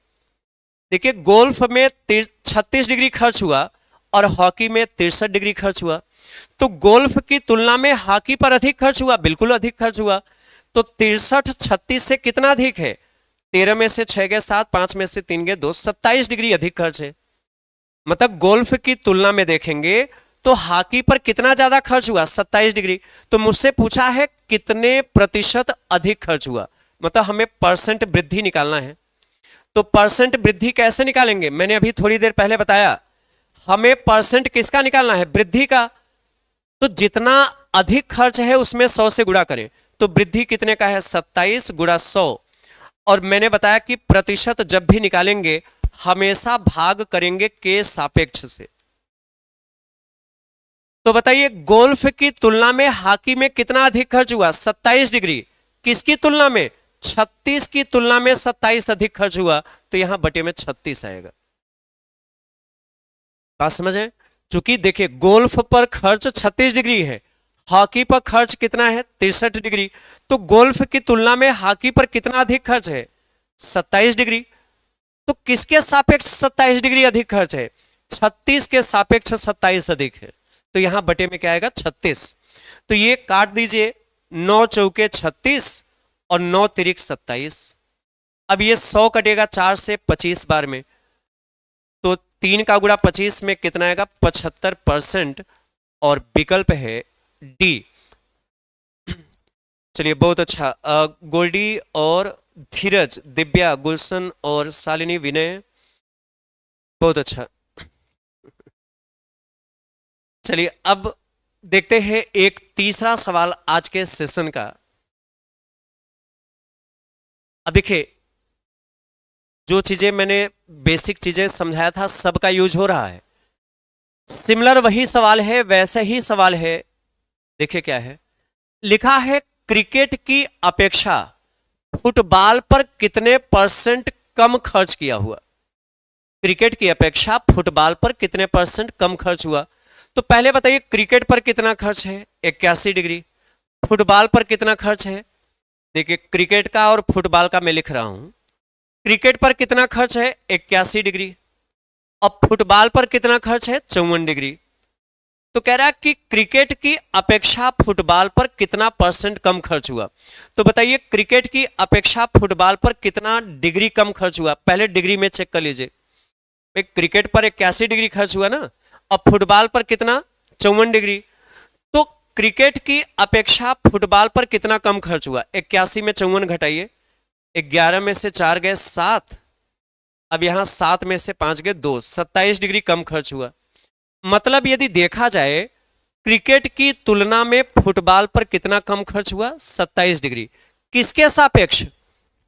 देखिए गोल्फ में 36 डिग्री खर्च हुआ और हॉकी में 63 डिग्री खर्च हुआ, तो गोल्फ की तुलना में हॉकी पर अधिक खर्च हुआ, बिल्कुल अधिक खर्च हुआ। तो 63 36 से कितना अधिक है? 13 में से 6 गए 7, 5 में से 3 गए 2, 27 डिग्री अधिक खर्च है। मतलब गोल्फ की तुलना में देखेंगे तो हॉकी पर कितना ज्यादा खर्च हुआ, 27 डिग्री। तो मुझसे पूछा है कितने प्रतिशत अधिक खर्च हुआ, मतलब हमें परसेंट वृद्धि निकालना है। तो परसेंट वृद्धि कैसे निकालेंगे, मैंने अभी थोड़ी देर पहले बताया, हमें परसेंट किसका निकालना है, वृद्धि का। तो जितना अधिक खर्च है उसमें 100 से गुणा करें, तो वृद्धि कितने का है, 27 गुणा 100। और मैंने बताया कि प्रतिशत जब भी निकालेंगे हमेशा भाग करेंगे के सापेक्ष से। तो बताइए गोल्फ की तुलना में हॉकी में कितना अधिक खर्च हुआ, 27 डिग्री, किसकी तुलना में, 36 की तुलना में 27 अधिक खर्च हुआ, तो यहां बटे में 36 आएगा। बात समझे? चूंकि देखिए गोल्फ पर खर्च 36 डिग्री है, हॉकी पर खर्च कितना है, 63 डिग्री, तो गोल्फ की तुलना में हॉकी पर कितना अधिक खर्च है, 27 डिग्री। तो किसके सापेक्ष 27 डिग्री अधिक खर्च है, 36 के सापेक्ष 27 अधिक है, तो यहां बटे में क्या आएगा, 36। तो ये काट दीजिए, 9 चौके 36 और 9 तिरिक 27। अब ये 100 कटेगा 4 से 25 बार में, तो 3 का गुणा 25 में कितना आएगा, 75%, और विकल्प है डी। चलिए बहुत अच्छा। गोल्डी और धीरज, दिव्या, गुलशन और शालिनी, विनय, बहुत अच्छा। चलिए अब देखते हैं एक तीसरा सवाल आज के सेशन का। अब देखिए, जो चीजें मैंने बेसिक चीजें समझाया था सबका यूज हो रहा है। सिमिलर वही सवाल है, वैसे ही सवाल है। देखिए क्या है लिखा है, क्रिकेट की अपेक्षा फुटबॉल पर कितने परसेंट कम खर्च किया हुआ। क्रिकेट की अपेक्षा फुटबॉल पर कितने परसेंट कम खर्च हुआ। तो पहले बताइए क्रिकेट पर कितना खर्च है, 81 डिग्री। फुटबॉल पर कितना खर्च है, देखिए क्रिकेट का और फुटबॉल का मैं लिख रहा हूं। क्रिकेट पर कितना खर्च है, 81 डिग्री। अब फुटबॉल पर कितना खर्च है, 54 डिग्री। तो कह रहा है कि क्रिकेट की अपेक्षा फुटबॉल पर कितना परसेंट कम खर्च हुआ। तो बताइए क्रिकेट की अपेक्षा फुटबॉल पर कितना डिग्री कम खर्च हुआ। पहले डिग्री में चेक कर लीजिए, क्रिकेट पर 81 डिग्री खर्च हुआ ना, अब फुटबॉल पर कितना, 54 डिग्री। तो क्रिकेट की अपेक्षा फुटबॉल पर कितना कम खर्च हुआ। 81 में 54 घटाइए, 11 में से 4 गए 7, अब यहां 7 में से 5 गए 2, 27 डिग्री कम खर्च हुआ। मतलब यदि देखा जाए क्रिकेट की तुलना में फुटबॉल पर कितना कम खर्च हुआ, 27 डिग्री। किसके सापेक्ष,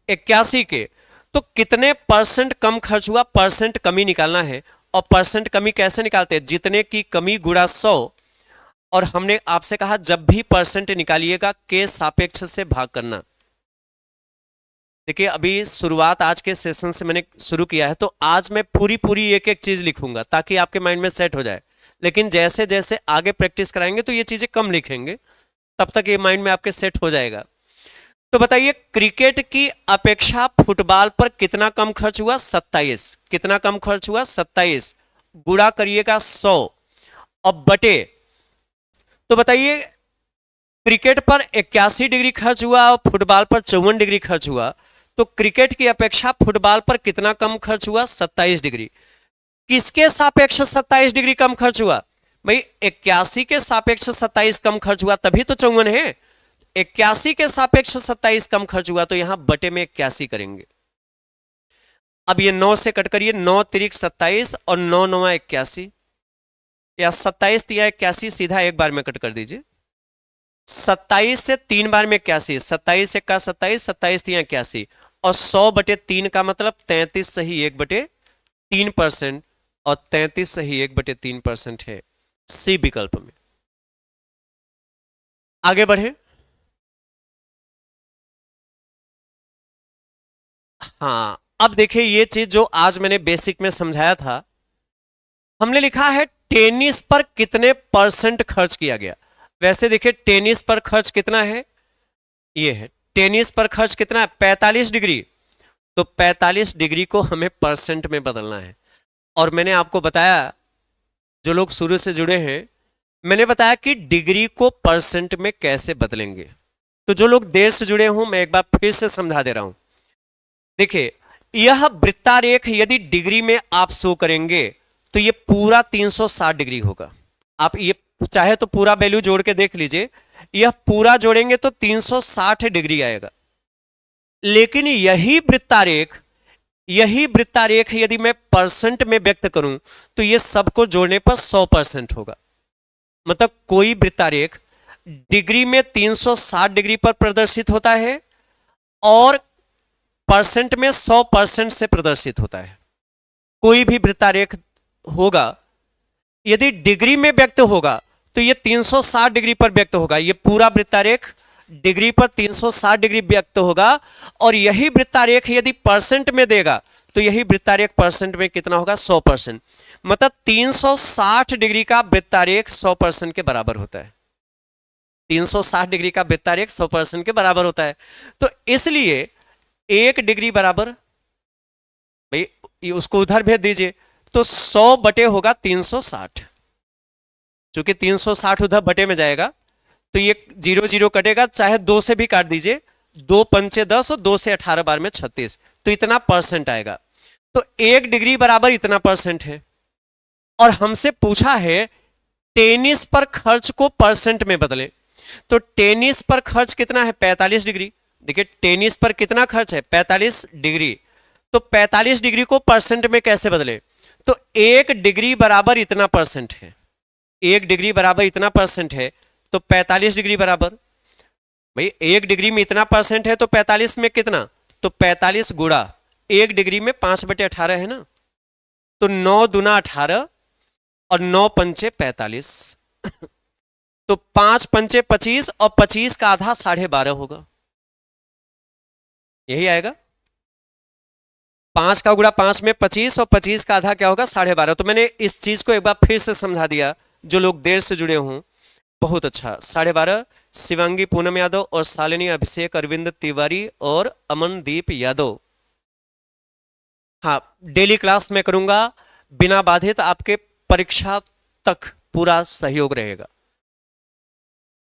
81 के। तो कितने परसेंट कम खर्च हुआ, परसेंट कमी निकालना है। और परसेंट कमी कैसे निकालते हैं, जितने की कमी गुणा 100। और हमने आपसे कहा जब भी परसेंट निकालिएगा के सापेक्ष से भाग करना। देखिए अभी शुरुआत आज के सेशन से मैंने शुरू किया है, तो आज मैं पूरी एक एक चीज लिखूंगा ताकि आपके माइंड में सेट हो जाए। लेकिन जैसे जैसे आगे प्रैक्टिस कराएंगे तो ये चीजें कम लिखेंगे, तब तक ये माइंड में आपके सेट हो जाएगा। तो बताइए क्रिकेट की अपेक्षा फुटबॉल पर कितना कम खर्च हुआ, 27। कितना कम खर्च हुआ, 27। गुणा करिएगा 100 अब बटे। तो बताइए क्रिकेट पर 81 डिग्री खर्च हुआ और फुटबॉल पर 54 डिग्री खर्च हुआ। तो क्रिकेट की अपेक्षा फुटबॉल पर कितना कम खर्च हुआ, 27 डिग्री। किसके सापेक्ष 27 डिग्री कम खर्च हुआ, भाई 81 के सापेक्ष 27 कम खर्च हुआ, तभी तो 54 है। 81 के सापेक्ष 27 कम खर्च हुआ, तो यहां बटे में 81 करेंगे। अब ये 9 से कट करिए, 9 तिरिक 27 और 9 9 81, या 27 तिया 81 सीधा एक बार में कट कर दीजिए। 27 से 3 बार में 81, 27 1 का 27, 27 तिया 81 और 100 बटे 3 का मतलब 33 सही 1/3%। और 33 सही 1/3% है सी विकल्प में। आगे बढ़े। हाँ अब देखिए ये चीज जो आज मैंने बेसिक में समझाया था, हमने लिखा है टेनिस पर कितने परसेंट खर्च किया गया। वैसे देखिए टेनिस पर खर्च कितना है, ये है टेनिस पर खर्च कितना है, 45 डिग्री। तो 45 डिग्री को हमें परसेंट में बदलना है। और मैंने आपको बताया, जो लोग शुरू से जुड़े हैं, मैंने बताया कि डिग्री को परसेंट में कैसे बदलेंगे। तो जो लोग देर से जुड़े हों, मैं एक बार फिर से समझा दे रहा हूं। देखिए यह वृत्तारेख यदि डिग्री में आप शो करेंगे तो ये पूरा 360 डिग्री होगा। आप ये चाहे तो पूरा वैल्यू जोड़ के देख लीजिए, यह पूरा जोड़ेंगे तो 360 डिग्री आएगा। लेकिन यही वृत्तारेख यदि मैं परसेंट में व्यक्त करूं तो ये सबको जोड़ने पर 100% होगा। मतलब कोई वृत्तारेख डिग्री में 360 डिग्री पर प्रदर्शित होता है और परसेंट में 100% से प्रदर्शित होता है। कोई भी वृत्तारेख होगा यदि डिग्री में व्यक्त होगा तो ये 360 डिग्री पर व्यक्त होगा। ये पूरा वृत्तारेख डिग्री पर 360 डिग्री व्यक्त होगा। और यही वृत्तारेख यदि परसेंट में देगा तो यही वृत्तारेख परसेंट में कितना होगा, 100%। मतलब 360 डिग्री का वृत्तारेख 100% के बराबर होता है। 360 डिग्री का वृत्तारेख 100% के बराबर होता है। तो इसलिए 1 डिग्री बराबर, भाई उसको उधर भेज दीजिए, तो 100 बटे होगा 360। चूंकि 360 उधर बटे में जाएगा तो ये 0 0 कटेगा, चाहे 2 से भी काट दीजिए, 2 पंचे 10 और 2 से 18 बार में 36, तो इतना परसेंट आएगा। तो 1 डिग्री बराबर इतना परसेंट है। और हमसे पूछा है टेनिस पर खर्च को परसेंट में बदले। तो टेनिस पर खर्च कितना है? 45 डिग्री। देखिए टेनिस पर कितना खर्च है? 45 डिग्री। तो 45 डिग्री को परसेंट में कैसे बदले? तो 1 डिग्री बराबर इतना परसेंट है, 1 डिग्री बराबर इतना परसेंट है, तो 45 डिग्री बराबर, भाई 1 डिग्री में इतना परसेंट है तो 45 में कितना? तो 45 गुणा 1 डिग्री में 5/18 है ना, तो 9 दूना 18 और 9 पंचे 45 तो 5 पंचे 25 और 25 का आधा 12.5 होगा, यही आएगा। 5 का गुणा 5 में 25 और 25 का आधा क्या होगा? 12.5। तो मैंने इस चीज को एक बार फिर से समझा दिया, जो लोग देर से जुड़े हों। बहुत अच्छा। 12.5 शिवांगी पूनम यादव और शालिनी अभिषेक अरविंद तिवारी और अमनदीप यादव। हाँ, डेली क्लास में करूंगा, बिना बाधित आपके परीक्षा तक पूरा सहयोग रहेगा।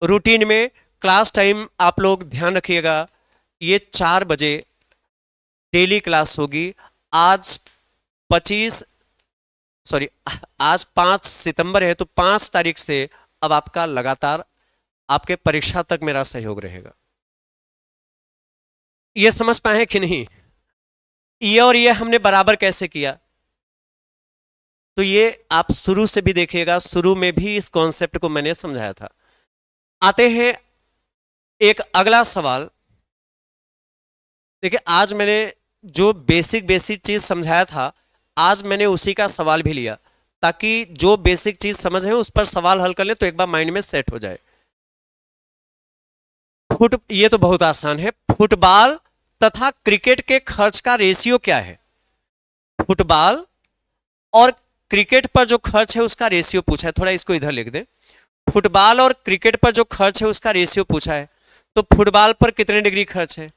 रूटीन में क्लास टाइम आप लोग ध्यान रखिएगा, ये 4 बजे डेली क्लास होगी। आज 5 सितंबर है, तो 5 तारीख से अब आपका लगातार आपके परीक्षा तक मेरा सहयोग रहेगा। ये समझ पाए कि नहीं? ये और ये हमने बराबर कैसे किया, तो ये आप शुरू से भी देखिएगा, शुरू में भी इस कॉन्सेप्ट को मैंने समझाया था। आते हैं एक अगला सवाल। देखिए आज मैंने जो बेसिक चीज समझाया था, आज मैंने उसी का सवाल भी लिया, ताकि जो बेसिक चीज समझ है उस पर सवाल हल कर ले तो एक बार माइंड में सेट हो जाए। ये तो बहुत आसान है। फुटबॉल तथा क्रिकेट के खर्च का रेशियो क्या है? फुटबॉल और क्रिकेट पर जो खर्च है उसका रेशियो पूछा है। थोड़ा इसको इधर लिख दे। फुटबॉल और क्रिकेट पर जो खर्च है उसका रेशियो पूछा है। तो फुटबॉल पर कितने डिग्री खर्च है?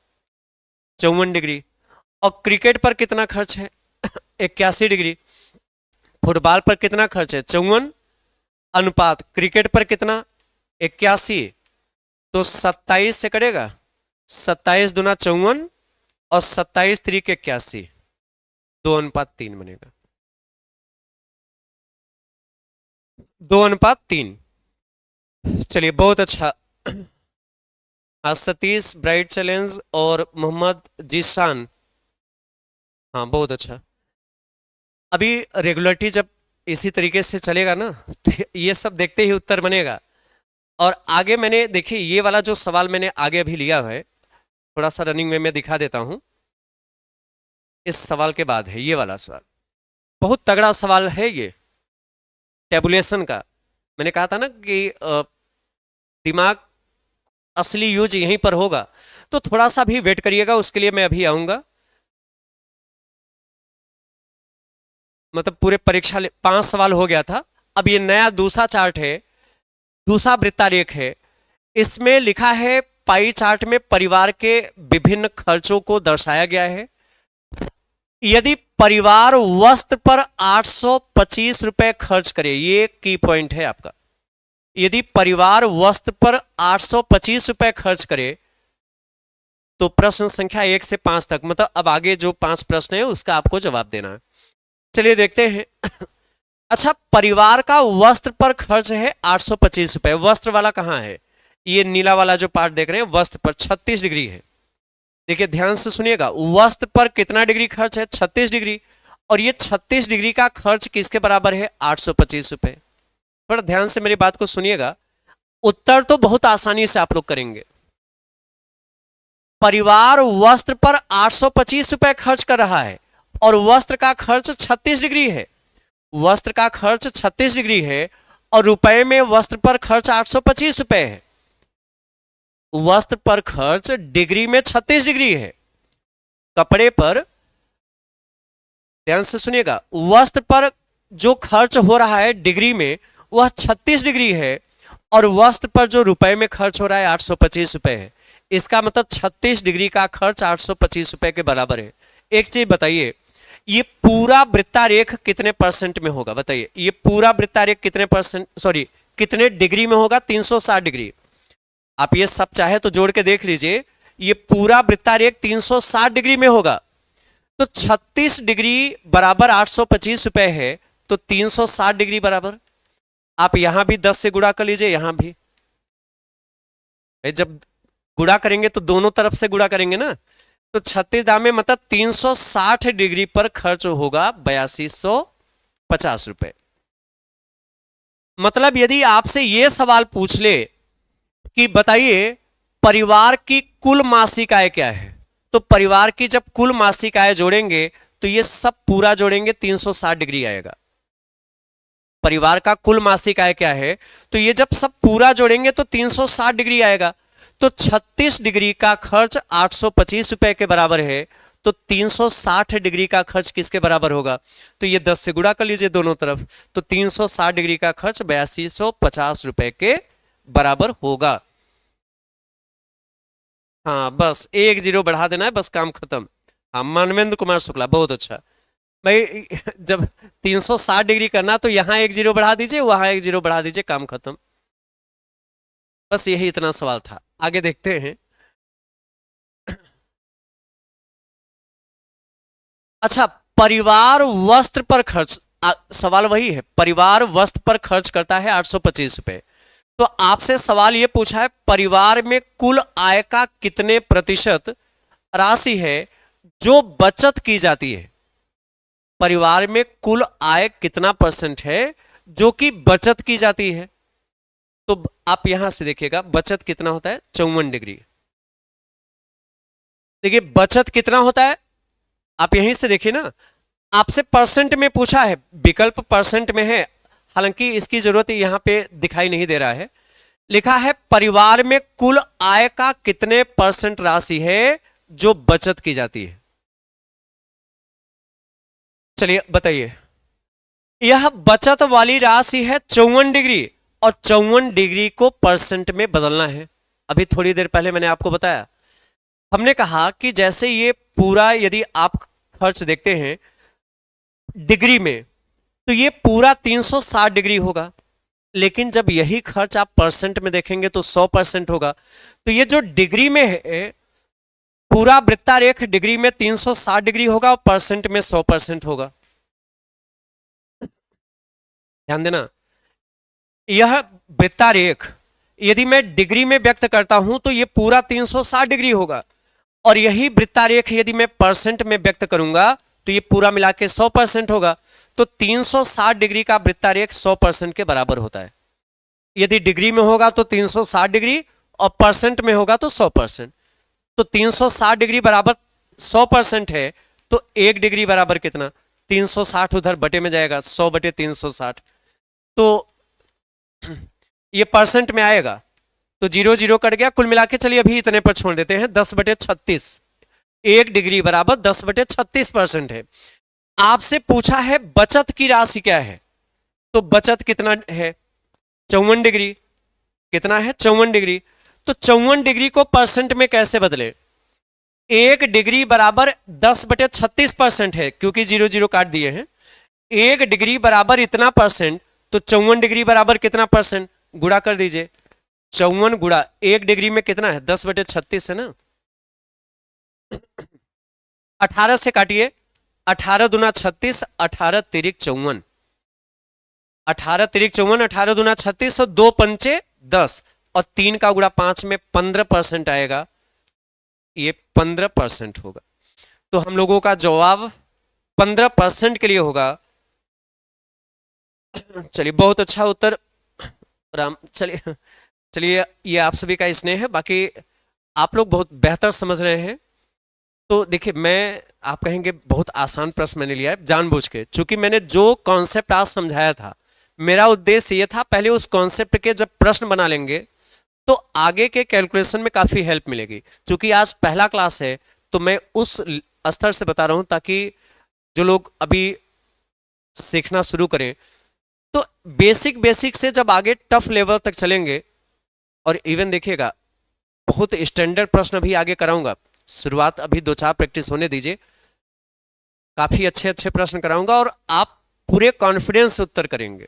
54 डिग्री। और क्रिकेट पर कितना खर्च है? 81 डिग्री। फुटबॉल पर कितना खर्च है? 54 अनुपात क्रिकेट पर कितना? 81। तो 27 से करेगा, 27 दूना 54 और 27 3 81, 2:3 बनेगा, 2:3। चलिए बहुत अच्छा। आज सतीश ब्राइट चैलेंज और मोहम्मद जीशान, हाँ बहुत अच्छा। अभी रेगुलरिटी जब इसी तरीके से चलेगा ना, तो ये सब देखते ही उत्तर बनेगा। और आगे मैंने देखिए ये वाला जो सवाल मैंने आगे अभी लिया है, थोड़ा सा रनिंग में मैं दिखा देता हूं। इस सवाल के बाद है ये वाला सवाल, बहुत तगड़ा सवाल है ये टेबुलेशन का। मैंने कहा था ना कि दिमाग असली यूज यहीं पर होगा, तो थोड़ा सा भी वेट करिएगा, उसके लिए मैं अभी आऊंगा। मतलब पूरे परीक्षा 5 सवाल हो गया था। अब ये नया दूसरा चार्ट है, दूसरा वृत्तारेख है। इसमें लिखा है पाई चार्ट में परिवार के विभिन्न खर्चों को दर्शाया गया है। यदि परिवार वस्त्र पर 825 रुपए खर्च करे, ये की पॉइंट है आपका। यदि परिवार वस्त्र पर 825 रुपए खर्च करे तो प्रश्न संख्या 1 से 5 तक, मतलब अब आगे जो 5 प्रश्न है उसका आपको जवाब देना है। चलिए देखते हैं। अच्छा, परिवार का वस्त्र पर खर्च है 825 रुपए। वस्त्र वाला कहां है? ये नीला वाला जो पार्ट देख रहे हैं, वस्त्र पर 36 डिग्री है। देखिए ध्यान से सुनिएगा, वस्त्र पर कितना डिग्री खर्च है? 36 डिग्री। और ये 36 डिग्री का खर्च किसके बराबर है? 825 रुपए। थोड़ा ध्यान से मेरी बात को सुनिएगा, उत्तर तो बहुत आसानी से आप लोग करेंगे। परिवार वस्त्र पर 825 रुपए खर्च कर रहा है और वस्त्र का खर्च 36 डिग्री है। वस्त्र का खर्च 36 डिग्री है और रुपए में वस्त्र पर खर्च 825 रुपए है। वस्त्र पर खर्च डिग्री में 36 डिग्री है। कपड़े पर, ध्यान से सुनिएगा, वस्त्र पर जो खर्च हो रहा है डिग्री में वह 36 डिग्री है और वस्त्र पर जो रुपए में खर्च हो रहा है 825 रुपए है। इसका मतलब 36 डिग्री का खर्च 825 रुपए के बराबर है। एक चीज बताइए, ये पूरा वृत्तारेख कितने परसेंट में होगा? बताइए, ये पूरा वृत्तारेख कितने परसेंट, सॉरी कितने डिग्री में होगा? 360 डिग्री। आप ये सब चाहे तो जोड़ के देख लीजिए, ये पूरा वृत्तारेख 360 डिग्री में होगा। तो 36 डिग्री बराबर 825 रुपए है, तो 360 डिग्री बराबर, आप यहां भी 10 से गुणा कर लीजिए, यहां भी जब गुणा करेंगे तो दोनों तरफ से गुणा करेंगे ना, तो 36 दामे मतलब 360 डिग्री पर खर्च होगा 8250 रुपए। मतलब यदि आपसे यह सवाल पूछ ले कि बताइए परिवार की कुल मासिक आय क्या है, तो परिवार की जब कुल मासिक आय जोड़ेंगे तो ये सब पूरा जोड़ेंगे 360 डिग्री आएगा। परिवार का कुल मासिक आय क्या है, तो ये जब सब पूरा जोड़ेंगे तो 360 डिग्री आएगा। तो 36 डिग्री का खर्च 825 रुपए के बराबर है, तो 360 डिग्री का खर्च किसके बराबर होगा, तो ये 10 से गुणा कर लीजिए दोनों तरफ, तो 360 डिग्री का खर्च 8250 रुपए के बराबर होगा। हाँ बस एक जीरो बढ़ा देना है, बस काम खत्म। हाँ मानवेंद्र कुमार शुक्ला, बहुत अच्छा भाई। जब 360 डिग्री करना तो यहां एक जीरो बढ़ा दीजिए, वहां एक जीरो बढ़ा दीजिए, काम खत्म। बस यही इतना सवाल था, आगे देखते हैं। अच्छा, परिवार वस्त्र पर खर्च, सवाल वही है, परिवार वस्त्र पर खर्च करता है 825 रुपए। तो आपसे सवाल यह पूछा है परिवार में कुल आय का कितने प्रतिशत राशि है जो बचत की जाती है। परिवार में कुल आय कितना परसेंट है जो कि बचत की जाती है, तो आप यहां से देखिएगा बचत कितना होता है 54 डिग्री। देखिए बचत कितना होता है, आप यहीं से देखिए ना, आपसे परसेंट में पूछा है, विकल्प परसेंट में है, हालांकि इसकी जरूरत यहां पे दिखाई नहीं दे रहा है। लिखा है परिवार में कुल आय का कितने परसेंट राशि है जो बचत की जाती है। चलिए बताइए, यह बचत वाली राशि है 54 डिग्री, और 54 डिग्री को परसेंट में बदलना है। अभी थोड़ी देर पहले मैंने आपको बताया, हमने कहा कि जैसे ये पूरा यदि आप खर्च देखते हैं डिग्री में, तो ये पूरा 360 डिग्री होगा, लेकिन जब यही खर्च आप परसेंट में देखेंगे तो 100% होगा। तो ये जो डिग्री में है, पूरा वृत्तारेख डिग्री में 360 डिग्री होगा और परसेंट में 100% होगा। ध्यान देना, यह वृत्तारेख यदि मैं डिग्री में व्यक्त करता हूं तो यह पूरा 360 डिग्री होगा, और यही वृत्तारेख यदि मैं परसेंट में व्यक्त करूंगा तो ये पूरा मिला के 100% होगा। तो 360 डिग्री का वृत्तारेख 100% के बराबर होता है। यदि डिग्री में होगा तो 360 डिग्री, और परसेंट में होगा तो 100%। तो 360 डिग्री बराबर 100% है, तो 1 डिग्री बराबर कितना, 360 उधर बटे में जाएगा, 100 बटे 360, तो ये परसेंट में आएगा, तो 0 0 कट गया, कुल मिला के चलिए अभी इतने पर छोड़ देते हैं, 10 बटे 36। 1 डिग्री बराबर 10 बटे 36% है। आपसे पूछा है बचत की राशि क्या है, तो बचत कितना है 54 डिग्री, कितना है 54 डिग्री, तो 54 डिग्री को परसेंट में कैसे बदले, 1 डिग्री बराबर 10 बटे 36% है, क्योंकि 0 0 काट दिए हैं। 1 डिग्री बराबर इतना परसेंट, तो 54 डिग्री बराबर कितना परसेंट, गुणा कर दीजिए, 54 गुणा 1 डिग्री में कितना है 10 बटे 36 है ना। 18 से काटिए, 18 दूना 36, 18 तिरिक 54, 18 तिरिक 54, 18 दूना 36, और 2 पंचे 10, और 3 का गुणा 5 में 15% आएगा, ये 15% होगा। तो हम लोगों का जवाब 15% के लिए होगा। चलिए बहुत अच्छा उत्तर राम। चलिए चलिए, ये आप सभी का स्नेह है, बाकी आप लोग बहुत बेहतर समझ रहे हैं। तो देखिए, मैं आप कहेंगे बहुत आसान प्रश्न मैंने लिया है जानबूझ के, चूंकि मैंने जो कॉन्सेप्ट आज समझाया था, मेरा उद्देश्य ये था पहले उस कॉन्सेप्ट के जब प्रश्न बना लेंगे तो आगे के कैलकुलेशन में काफी हेल्प मिलेगी। चूंकि आज पहला क्लास है तो मैं उस स्तर से बता रहा हूं ताकि जो लोग अभी सीखना शुरू करें तो बेसिक से जब आगे टफ लेवल तक चलेंगे, और इवन देखिएगा बहुत स्टैंडर्ड प्रश्न भी आगे कराऊंगा। शुरुआत अभी 2-4 प्रैक्टिस होने दीजिए, काफी अच्छे प्रश्न कराऊंगा और आप पूरे कॉन्फिडेंस से उत्तर करेंगे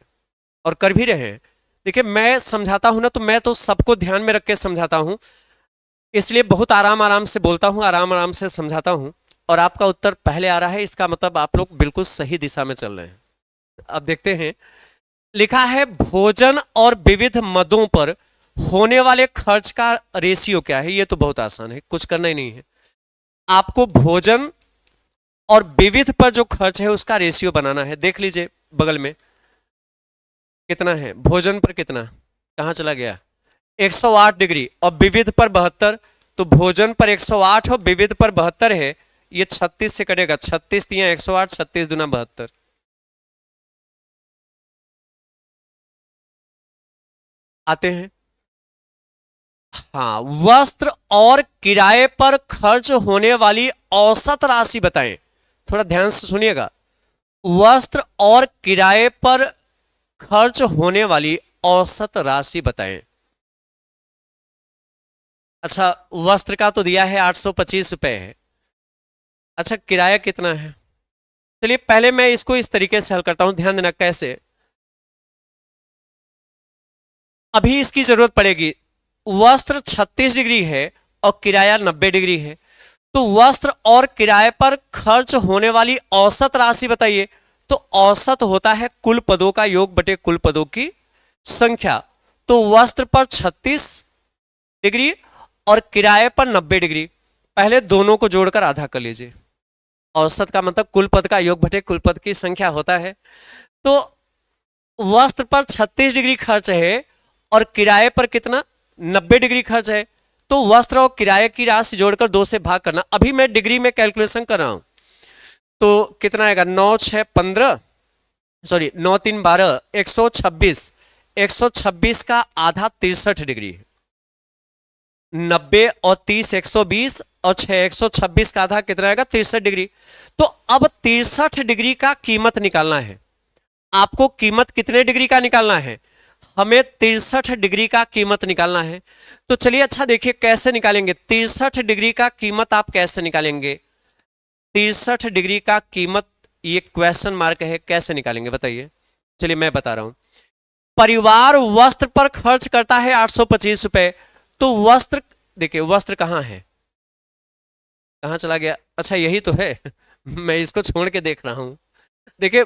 और कर भी रहे हैं। देखिए, मैं समझाता हूं ना तो मैं तो सबको ध्यान में रख के समझाता हूं, इसलिए बहुत आराम से बोलता हूं, आराम से समझाता हूं, और आपका उत्तर पहले आ रहा है, इसका मतलब आप लोग बिल्कुल सही दिशा में चल रहे हैं। अब देखते हैं, लिखा है भोजन और विविध मदों पर होने वाले खर्च का रेशियो क्या है? ये तो बहुत आसान है, कुछ करना ही नहीं है। आपको भोजन और विविध पर जो खर्च है उसका रेशियो बनाना है। देख लीजिए बगल में कितना है, भोजन पर कितना, कहां चला गया, 108 डिग्री, और विविध पर 72। तो भोजन पर 108 और विविध पर 72 है, ये 36 से कटेगा, 36 तिया 108, 36 दूना 72। आते हैं। हाँ, वस्त्र और किराए पर खर्च होने वाली औसत राशि बताएं। थोड़ा ध्यान से सुनिएगा। वस्त्र और किराए पर खर्च होने वाली औसत राशि बताएं। अच्छा, वस्त्र का तो दिया है 825 रुपए है। अच्छा, किराया कितना है? चलिए पहले मैं इसको इस तरीके से हल करता हूं, ध्यान देना कैसे। अभी इसकी जरूरत पड़ेगी। वस्त्र 36 डिग्री है और किराया 90 डिग्री है, तो वस्त्र और किराए पर खर्च होने वाली औसत राशि बताइए। तो औसत होता है कुल पदों का योग बटे कुल पदों की संख्या। तो वस्त्र पर 36 डिग्री और किराए पर 90 डिग्री, पहले दोनों को जोड़कर आधा कर लीजिए। औसत का मतलब कुल पद का योग बटे कुल पद की संख्या होता है। तो वस्त्र पर 36 डिग्री खर्च है और किराए पर कितना, 90 डिग्री खर्च है। तो वस्त्र और किराए की राशि जोड़कर 2 से भाग करना। अभी मैं डिग्री में कैलकुलेशन कर रहा हूं, तो कितना आएगा, 9 6 15, सॉरी 9 3 12, 126। 126 का आधा 63 डिग्री है। 90 और 30 120 और 6 126 का आधा कितना आएगा, 63 डिग्री। तो अब 63 डिग्री का कीमत निकालना है। आपको कीमत कितने डिग्री का निकालना है? हमें 63 डिग्री का कीमत निकालना है। तो चलिए अच्छा देखिए कैसे निकालेंगे 63 डिग्री का कीमत। आप कैसे निकालेंगे 63 डिग्री का कीमत? ये क्वेश्चन मार्क है, कैसे निकालेंगे बताइए। चलिए मैं बता रहा हूं। परिवार वस्त्र पर खर्च करता है 825 रुपए। तो वस्त्र, देखिए वस्त्र कहां है, कहां चला गया, अच्छा यही तो है मैं इसको छोड़ के देख रहा हूं। देखिए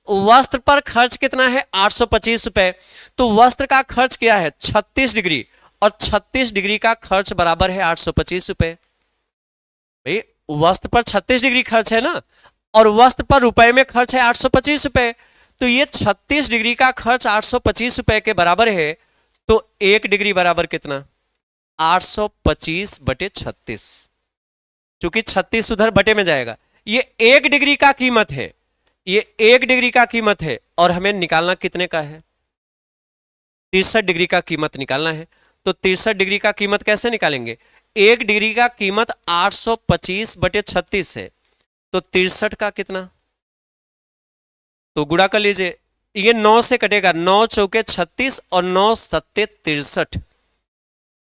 वस्त्र पर खर्च कितना है, 825 रुपए। तो वस्त्र का खर्च क्या है, 36 डिग्री, और 36 डिग्री का खर्च बराबर है 825 रुपए। भाई वस्त्र पर 36 डिग्री खर्च है ना, और वस्त्र पर रुपए में खर्च है 825 रुपए। तो ये 36 डिग्री का खर्च 825 रुपए के बराबर है। तो 1 डिग्री बराबर कितना, 825 बटे 36, क्योंकि 36 उधर बटे में जाएगा। ये 1 डिग्री का कीमत है, ये 1 डिग्री का कीमत है, और हमें निकालना कितने का है, 63 डिग्री का कीमत निकालना है। तो 63 डिग्री का कीमत कैसे निकालेंगे, 1 डिग्री का कीमत 825 बटे 36 है, तो 63 का कितना, तो गुणा कर लीजिए। ये 9 से कटेगा, 9 चौके 36 और 9 सत्ते 63।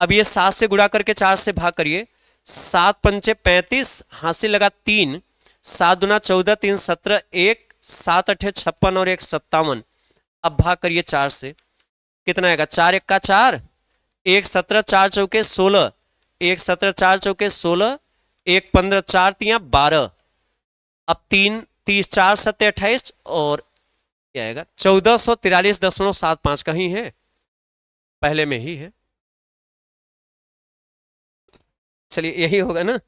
अब ये 7 से गुणा करके 4 से भाग करिए। 7 पंचे 35, हासिल लगा 3, 7 दुना 14, 3 17, 1 7 अठे 56 और 1 57। अब भाग करिए 4 से, कितना आएगा, 4 1 का 4, 1 17, 4 चौके 16, 1 17, 4 चौके 16, 1 15, 4 तिया 12। अब 3 30, 4 7 28, और क्या आएगा, 1443.75 कहीं है, पहले में ही है। चलिए यही होगा ना,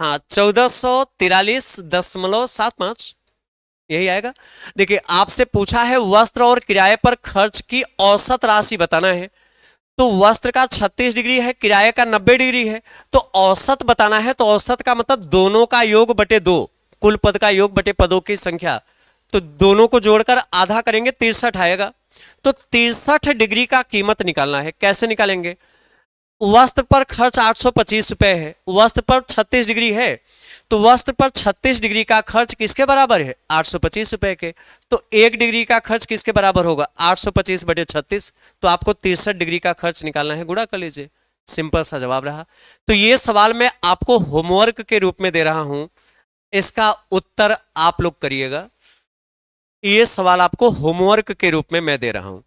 हाँ 1443.75 यही आएगा। देखिए आपसे पूछा है वस्त्र और किराए पर खर्च की औसत राशि बताना है। तो वस्त्र का 36 डिग्री है, किराए का 90 डिग्री है, तो औसत बताना है। तो औसत का मतलब दोनों का योग बटे 2, कुल पद का योग बटे पदों की संख्या। तो दोनों को जोड़कर आधा करेंगे, 63 आएगा। तो 63 डिग्री का कीमत निकालना है। कैसे निकालेंगे, वस्त्र पर खर्च 825 रुपए है, वस्त्र पर 36 डिग्री है, तो वस्त्र पर 36 डिग्री का खर्च किसके बराबर है, 825 रुपए के। तो 1 डिग्री का खर्च किसके बराबर होगा, 825 बटे 36। तो आपको 63 डिग्री का खर्च निकालना है, गुणा कर लीजिए। सिंपल सा जवाब रहा। तो ये सवाल मैं आपको होमवर्क के रूप में दे रहा हूं, इसका उत्तर आप लोग करिएगा। ये सवाल आपको होमवर्क के रूप में मैं दे रहा हूं,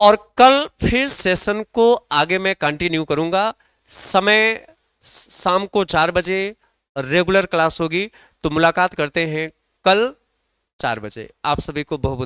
और कल फिर सेशन को आगे मैं कंटिन्यू करूंगा। समय शाम को 4 बजे रेगुलर क्लास होगी। तो मुलाकात करते हैं कल 4 बजे। आप सभी को बहुत